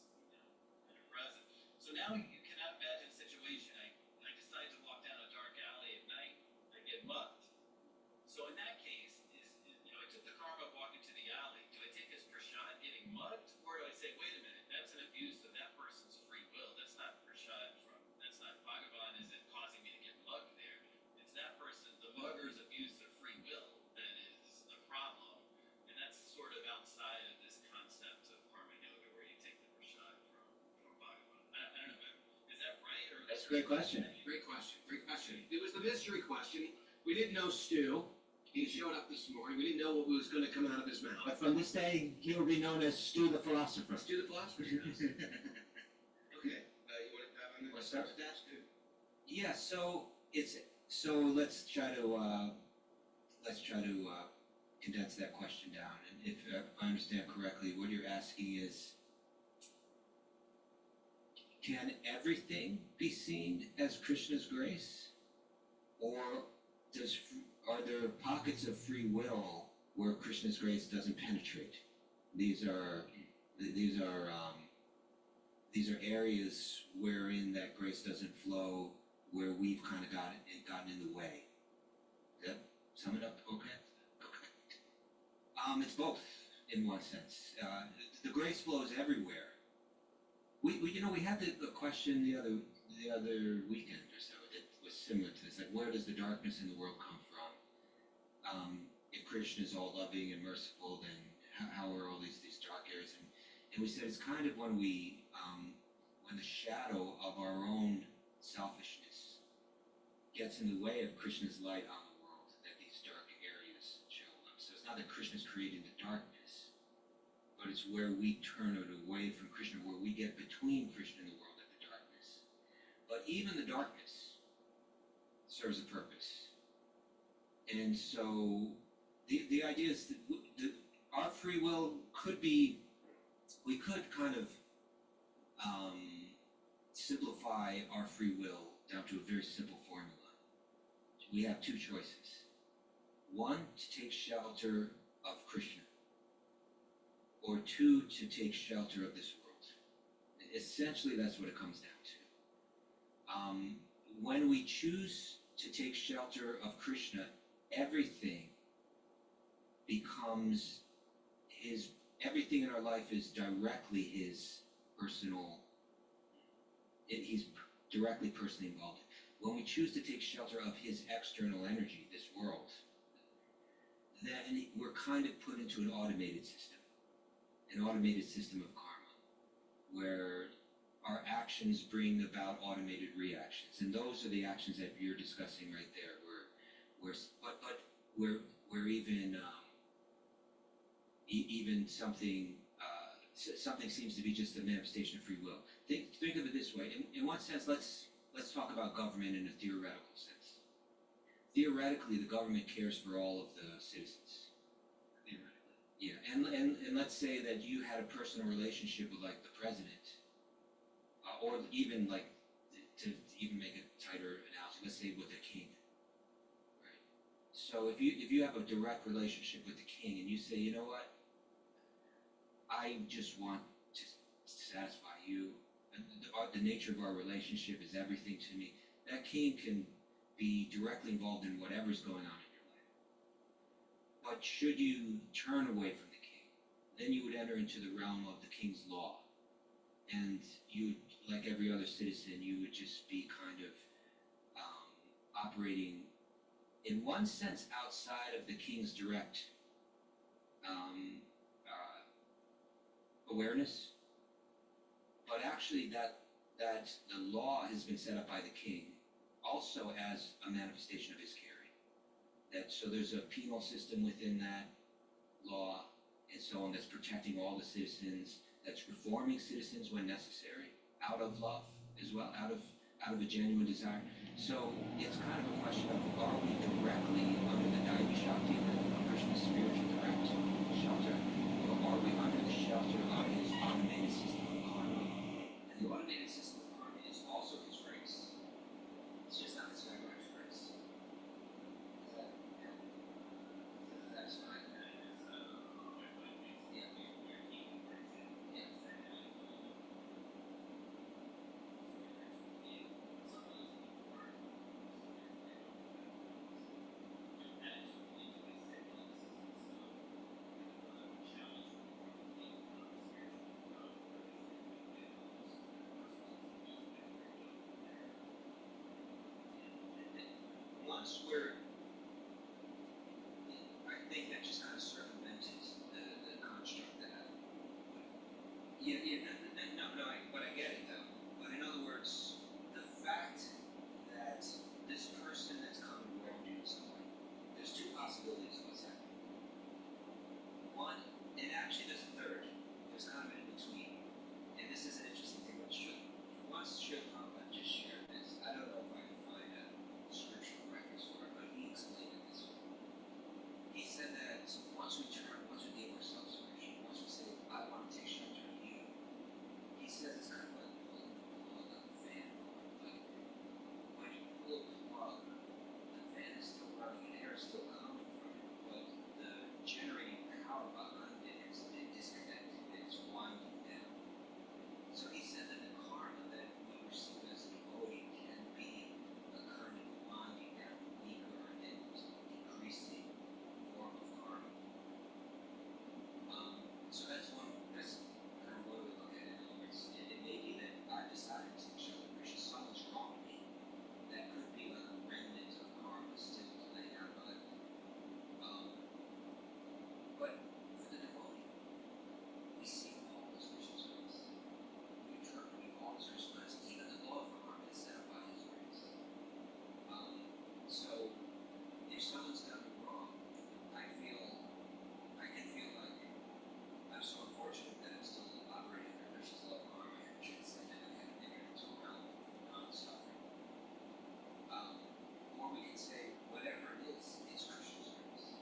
E: kind of presence. So now you cannot imagine a situation. I decide to walk down a dark alley at night. I get mugged. So in that case, I took the karma of walking to the alley. Do I take as prashad getting mugged, or do I say, wait a minute, that's an abuse of that person's free will? That's not prashad that's not Bhagavan isn't causing me to get mugged there. It's that person, the mugger's abuse of free will, that is the problem. And that's sort of outside of this concept of karma yoga where you take the prashad from Bhagavan. I don't know, is that right? Or
G: That's a great question.
H: great question. Great question. It was the mystery question. We didn't know Stu. He showed up this morning. We didn't know what was going to come out of his mouth.
G: But from this day, he will be known as Stu the Philosopher.
H: Stu the philosopher. Okay. You want to start with that, Stu?
G: Yeah. So let's try to condense that question down. And if I understand correctly, what you're asking is, can everything be seen as Krishna's grace, or are there pockets of free will where Krishna's grace doesn't penetrate? These are areas wherein that grace doesn't flow, where we've kind of gotten in the way. Does that sum it up? Okay. It's both in one sense. The grace flows everywhere. We had the question the other weekend or so that was similar to this. Like, where does the darkness in the world come from? If Krishna is all loving and merciful, then how are all these dark areas? And we said it's kind of when the shadow of our own selfishness gets in the way of Krishna's light on the world, that these dark areas show up. So it's not that Krishna's creating the darkness, but it's where we turn it away from Krishna, where we get between Krishna and the world and the darkness. But even the darkness serves a purpose. And so the idea is that our free will could be, we could kind of simplify our free will down to a very simple formula. We have two choices. One, to take shelter of Krishna, or two, to take shelter of this world. Essentially, that's what it comes down to. When we choose to take shelter of Krishna, everything becomes everything in our life is directly his personal, he's directly personally involved. When we choose to take shelter of his external energy, this world, then we're kind of put into an automated system of karma, where our actions bring about automated reactions. And those are the actions that you're discussing right there, where even something seems to be just a manifestation of free will. Think of it this way. In one sense, let's talk about government in a theoretical sense. Theoretically, the government cares for all of the citizens. Theoretically. Yeah, and let's say that you had a personal relationship with, like, the president, or even, like, to even make a tighter analogy, let's say with the king. Right. So if you have a direct relationship with the king and you say, you know what, I just want to satisfy you, and the nature of our relationship is everything to me, that king can be directly involved in whatever's going on in your life. But should you turn away from the king, then you would enter into the realm of the king's law. And you, like every other citizen, you would just be kind of operating, in one sense, outside of the king's direct awareness. But actually that the law has been set up by the king also as a manifestation of his caring. So there's a penal system within that law and so on that's protecting all the citizens, that's reforming citizens when necessary, out of love as well, out of a genuine desire. So it's kind of a question of, are we directly under the Daivi Shakti, the Krishna's spiritual direct shelter, or are we under the shelter of his automated system of karma?
H: The automated
G: once we're, I think that just kind of circumvented the construct that but I get it though. But in other words, the fact that this person that's coming wrongdoing someone, there's two possibilities of what's happening. One, and actually there's a third, there's kind of an in between. And this is an interesting thing about Srila. Once Srila Prabhupada just shared this, I don't know if I can find a scriptural reference for it, but he explained it this way. He said that once we give ourselves to Krishna, once we say, I want to take shelter in you, he says it's kind of like pulling the plug on the fan. Like when you pull the plug, the fan is still running and air is still coming from it, but the generating power behind it has been disconnected. It's winding down. So he said that the karma that we receive as a devotee can be a kind of winding down, weaker and decreasing form of karma. So that's kind of one way to look at it. In other words, it may be that I decided to show that Krishna someone's wrong to me. That could be like a remnant of karma still playing out by but for the devotee, we see all this Krishna's grace. We interpret all this Krishna's grace. Even the law of karma is set up by his grace. So if someone's done me wrong, I can feel like I'm so unfortunate that I'm still operating under Krishna's law of karma and transcending and have entered into a realm of non-suffering. Or we can say, whatever it is, it's Krishna's grace.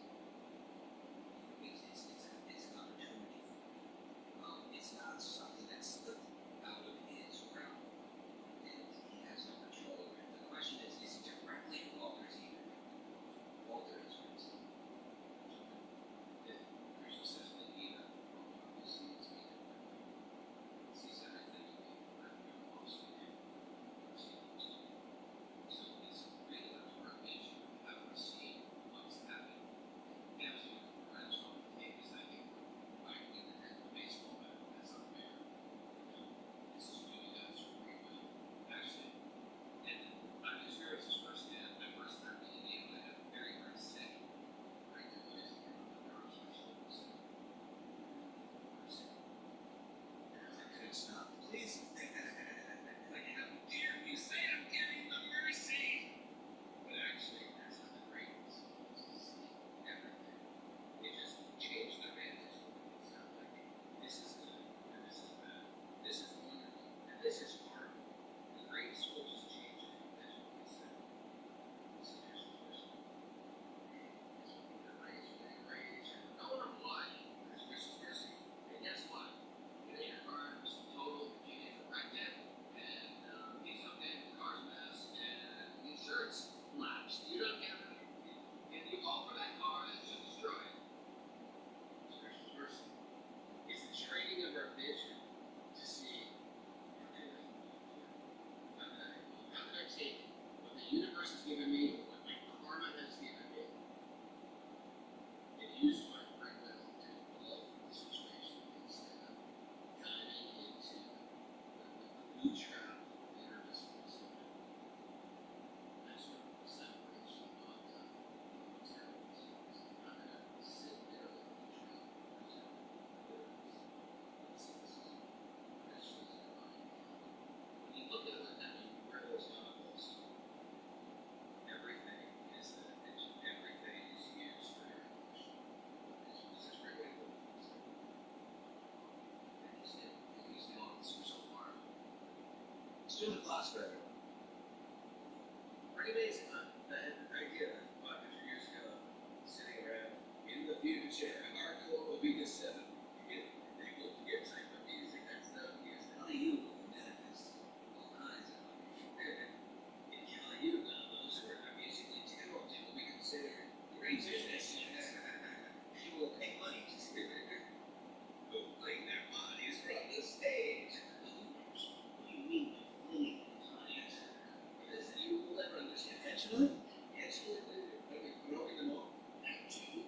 G: It's an opportunity for me. It's not something that slipped out of his realm, and he has no control over it. The question is he directly involved or is he altered his grace?
H: Krishna says in the Gita, he sees everything to be perfect, also in so it's really up to our nature how we see what's happening. And as you perhaps on the tape is I think I think that the baseball bat, that's unfair. This is maybe that's pretty good. Actually, and I'm experienced this firsthand. My first time being able to have very, very sick. Right, there was a neurospecialist.
G: I couldn't stop. Please.
H: Like, how dare you say I'm giving the mercy? But actually, that's not the greatness. It's everything. It just changed the vantage point. It's not like this is good and this is bad. This is wonderful and this is horrible. The greatness will just change it from that to this. This is just person. It's what the raise for the grace. No one why. There's Krishna's mercy. And guess what? You know, your car is total, you get corrected, and he's okay, the car's a mess, and the insurance lapsed. You don't get it. And you call for that car that's just destroyed. It's Krishna's mercy. It's the training of our vision to see how can I take what the universe has given me, or what my karma has given me, and use my free will to flow from the situation instead of diving into the blue trap of interdisciplinary. That's what separates from non-terrible. I'm going to sit there with the blue trap. When you look at it like that, you wear those goggles. Everything is everything is used for your function. It's such a great way to look at it. And he's the officer so far.
G: Student philosopher.
H: Pretty amazing, huh? That idea 500 years ago, sitting around in the future, our core will be the 7. They will hear type of music that's no music.
G: Kali Yuga will manifest all kinds of
H: In Kali Yuga, those who are musically talented will be considered great musicians. They will pay money to fling their bodies from the stage.
G: What do you mean by flinging those bodies?
H: Because you will never understand.
G: Intentionally?
H: Absolutely. Growing them up. That too.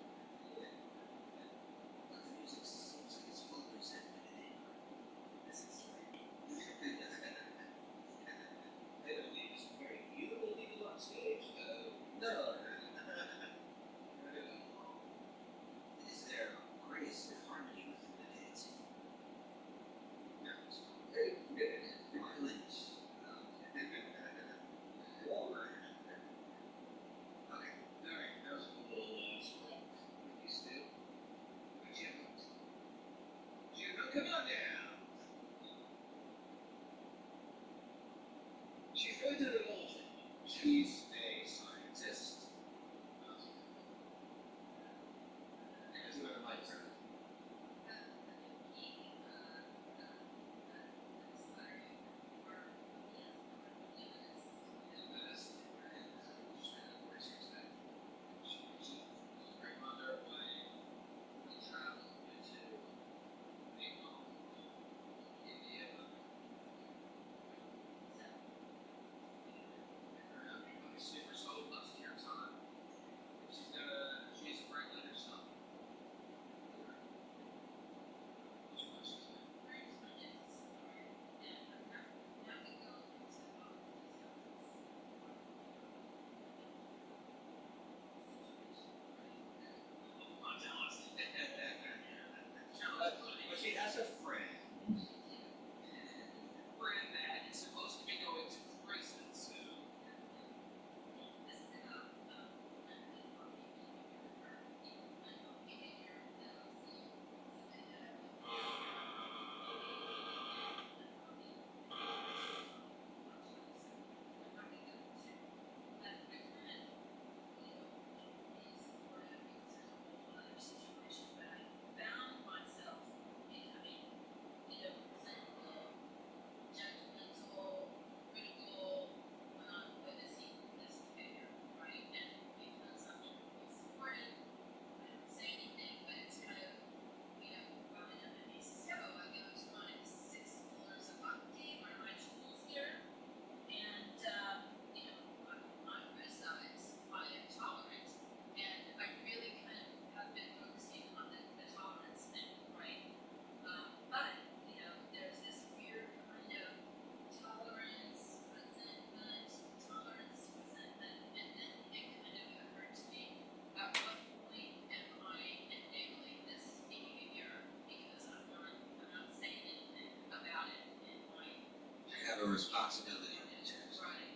H: a responsibility to
F: Right.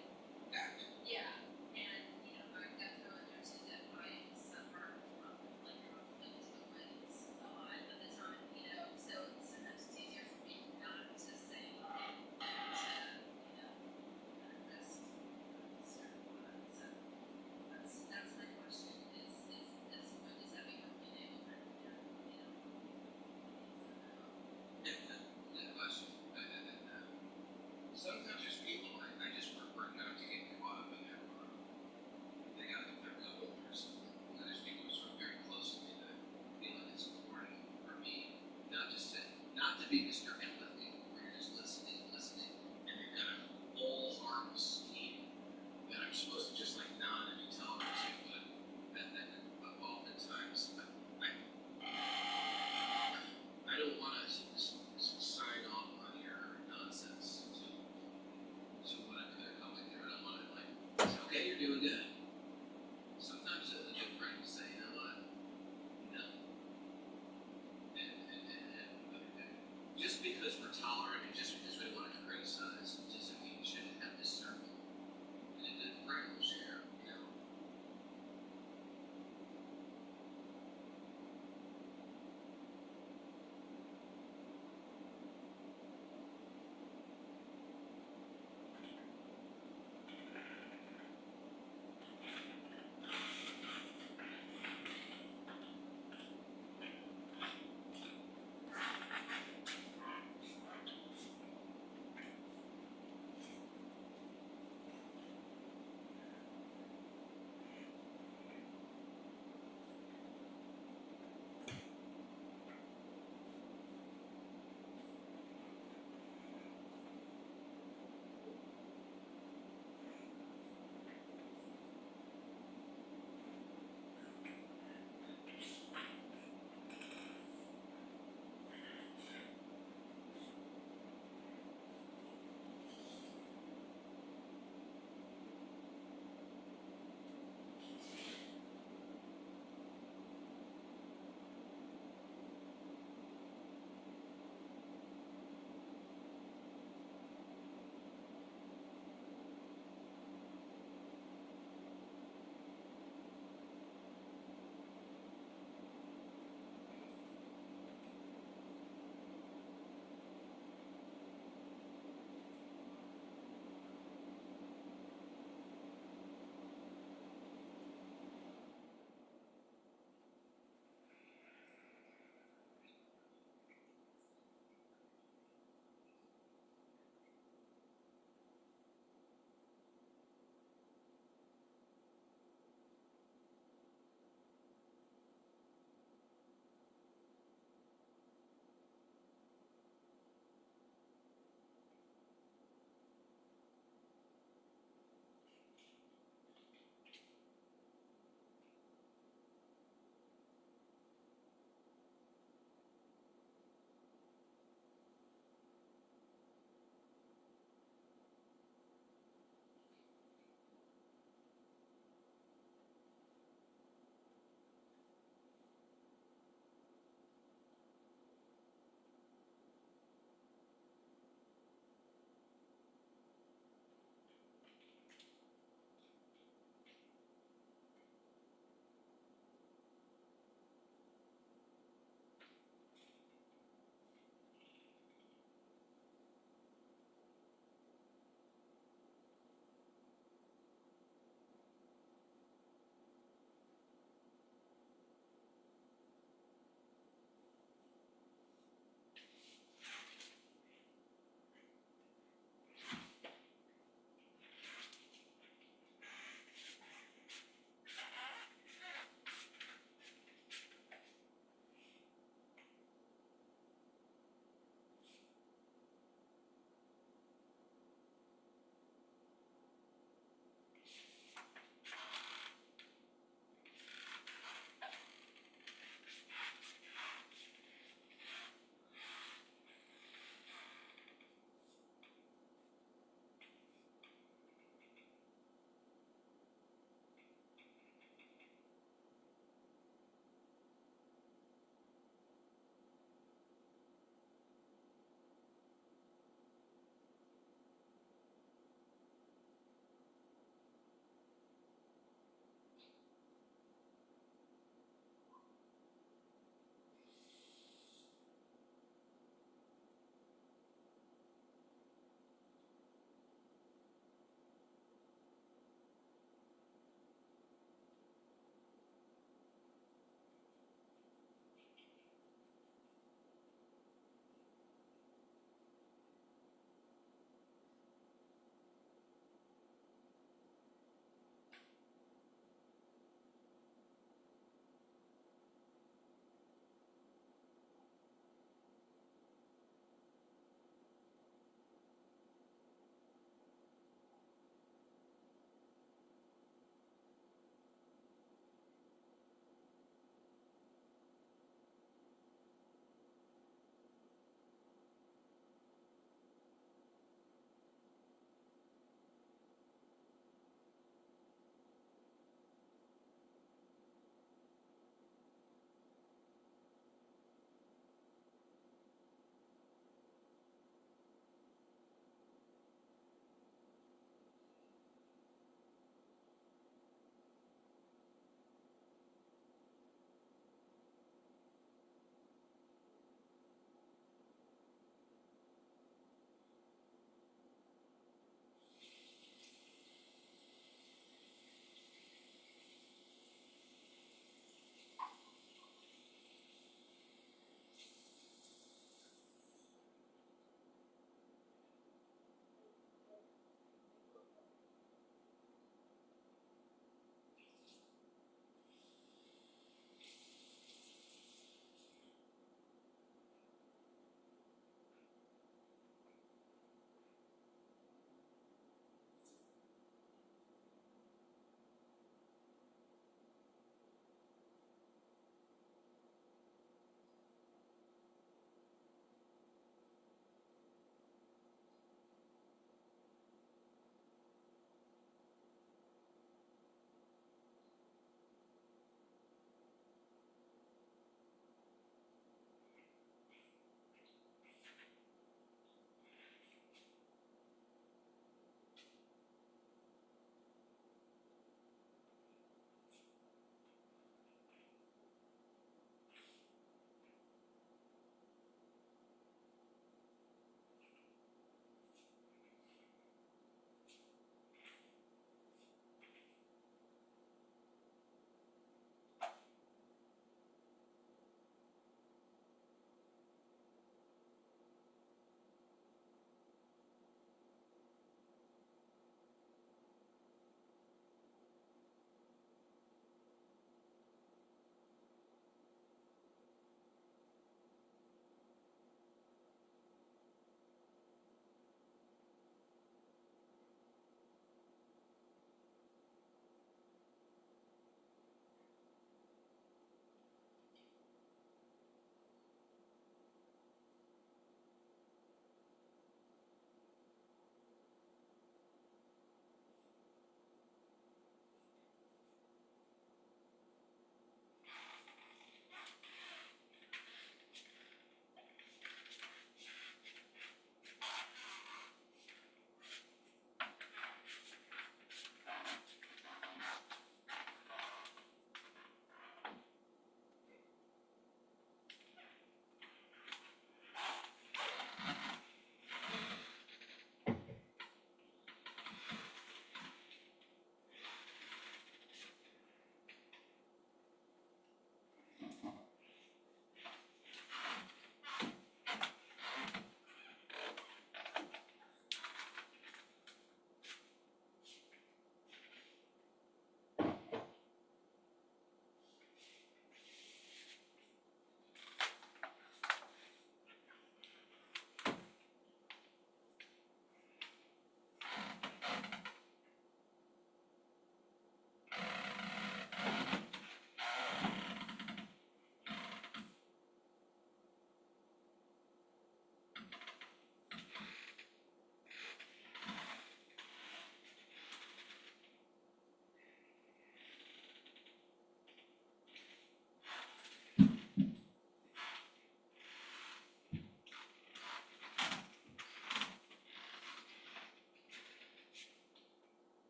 H: act.
F: Yeah. And, I've got to throw in there too that I suffer from like conflict avoidance a lot of the time, so sometimes it's easier for me not to say anything than to, risk certain ones. So that's my question is when does that become enablement?
H: Good question. Sometimes there's people I just prefer not to get caught up in their they got if they're good with person. And there's people who are sort of very close to me that feel like it's important for me not to be Mr. Empathy, where you're just listening, and you've got a whole harmless scheme that I'm supposed to just like nod and be telling them to, but oftentimes I don't want to sign off on your nonsense to whatever they're going through. And I want to say, okay, you're doing good. Sometimes a good friend will say, you know what, no. And just because we're tolerant and just because we don't want to criticize doesn't mean we shouldn't have discernment. And a good friend will share,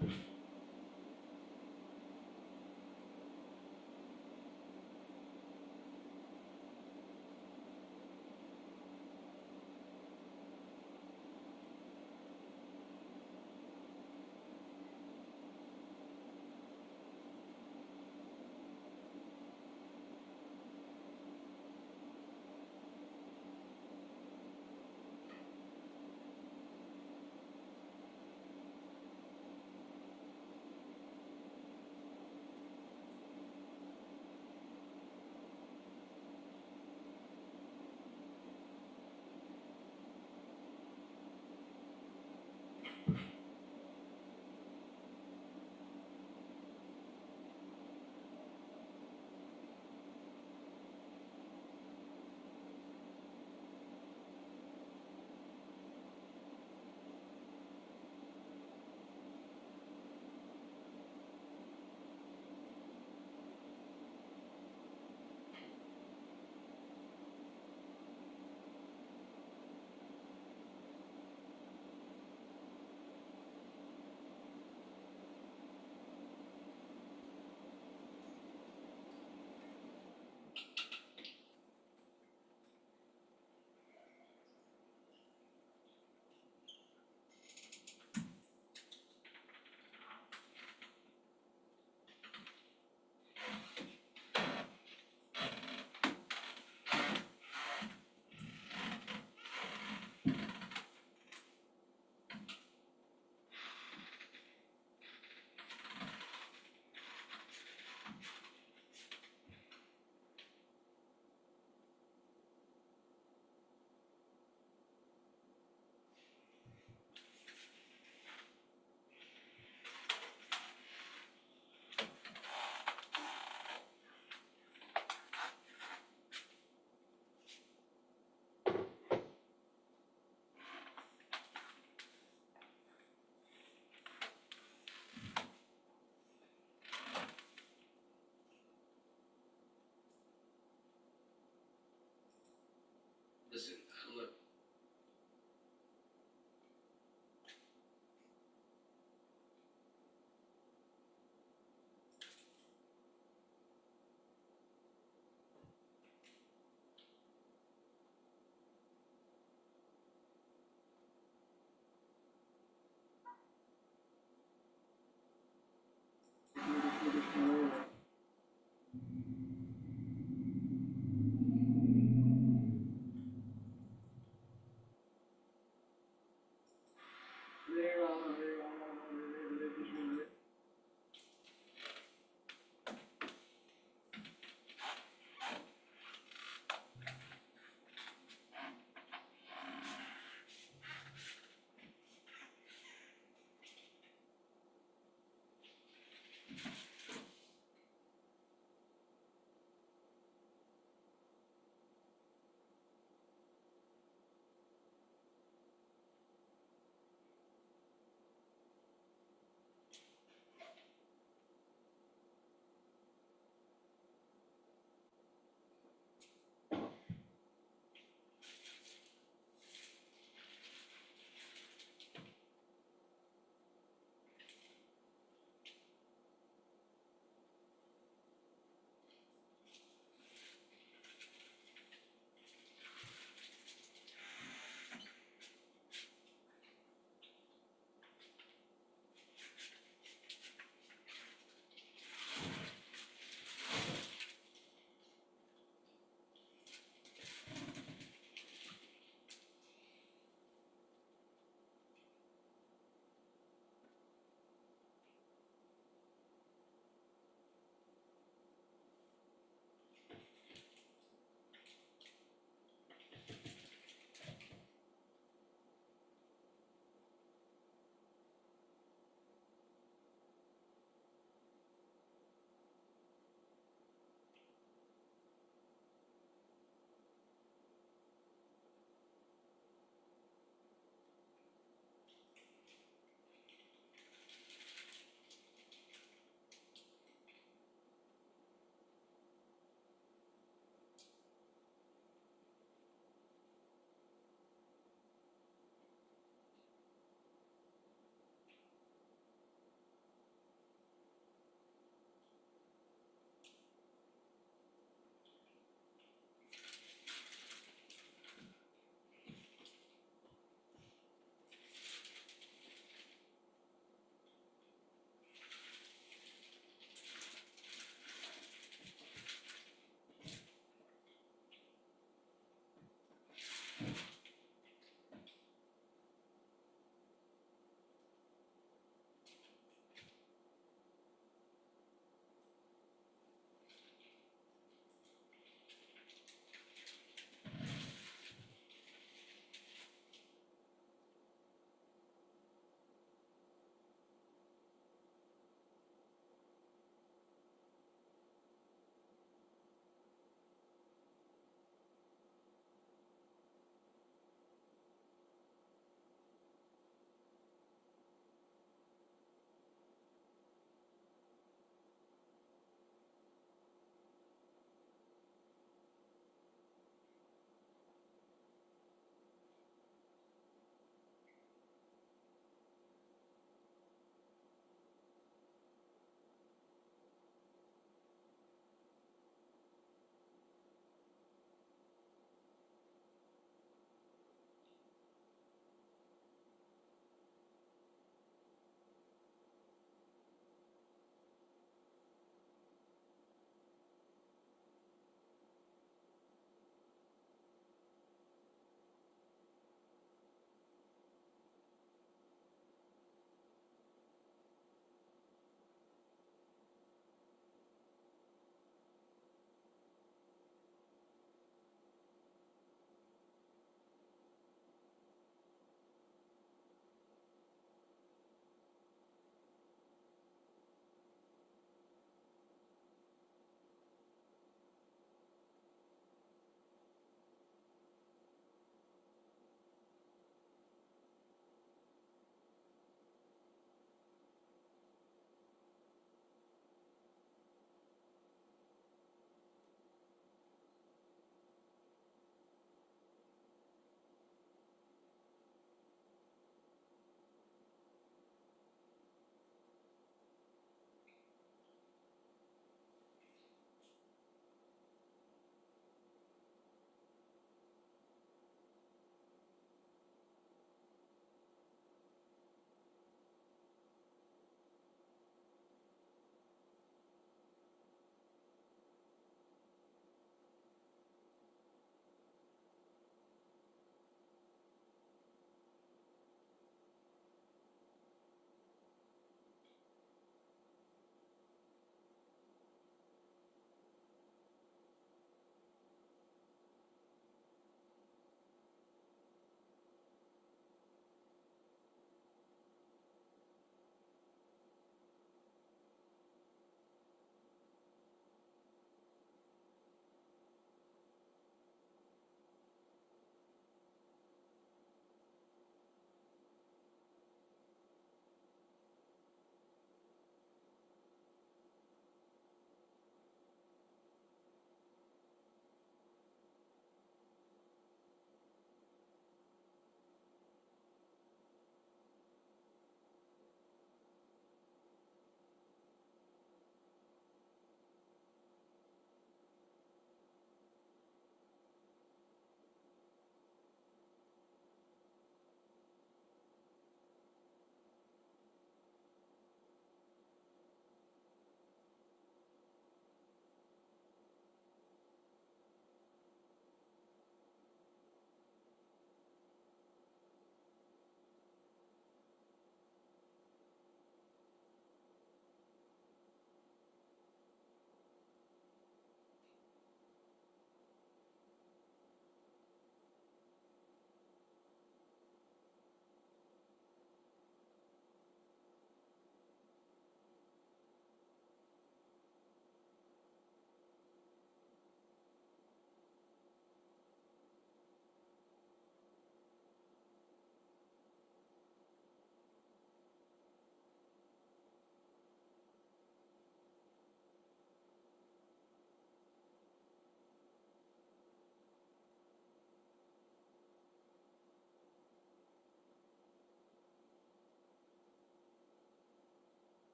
C: Thank you.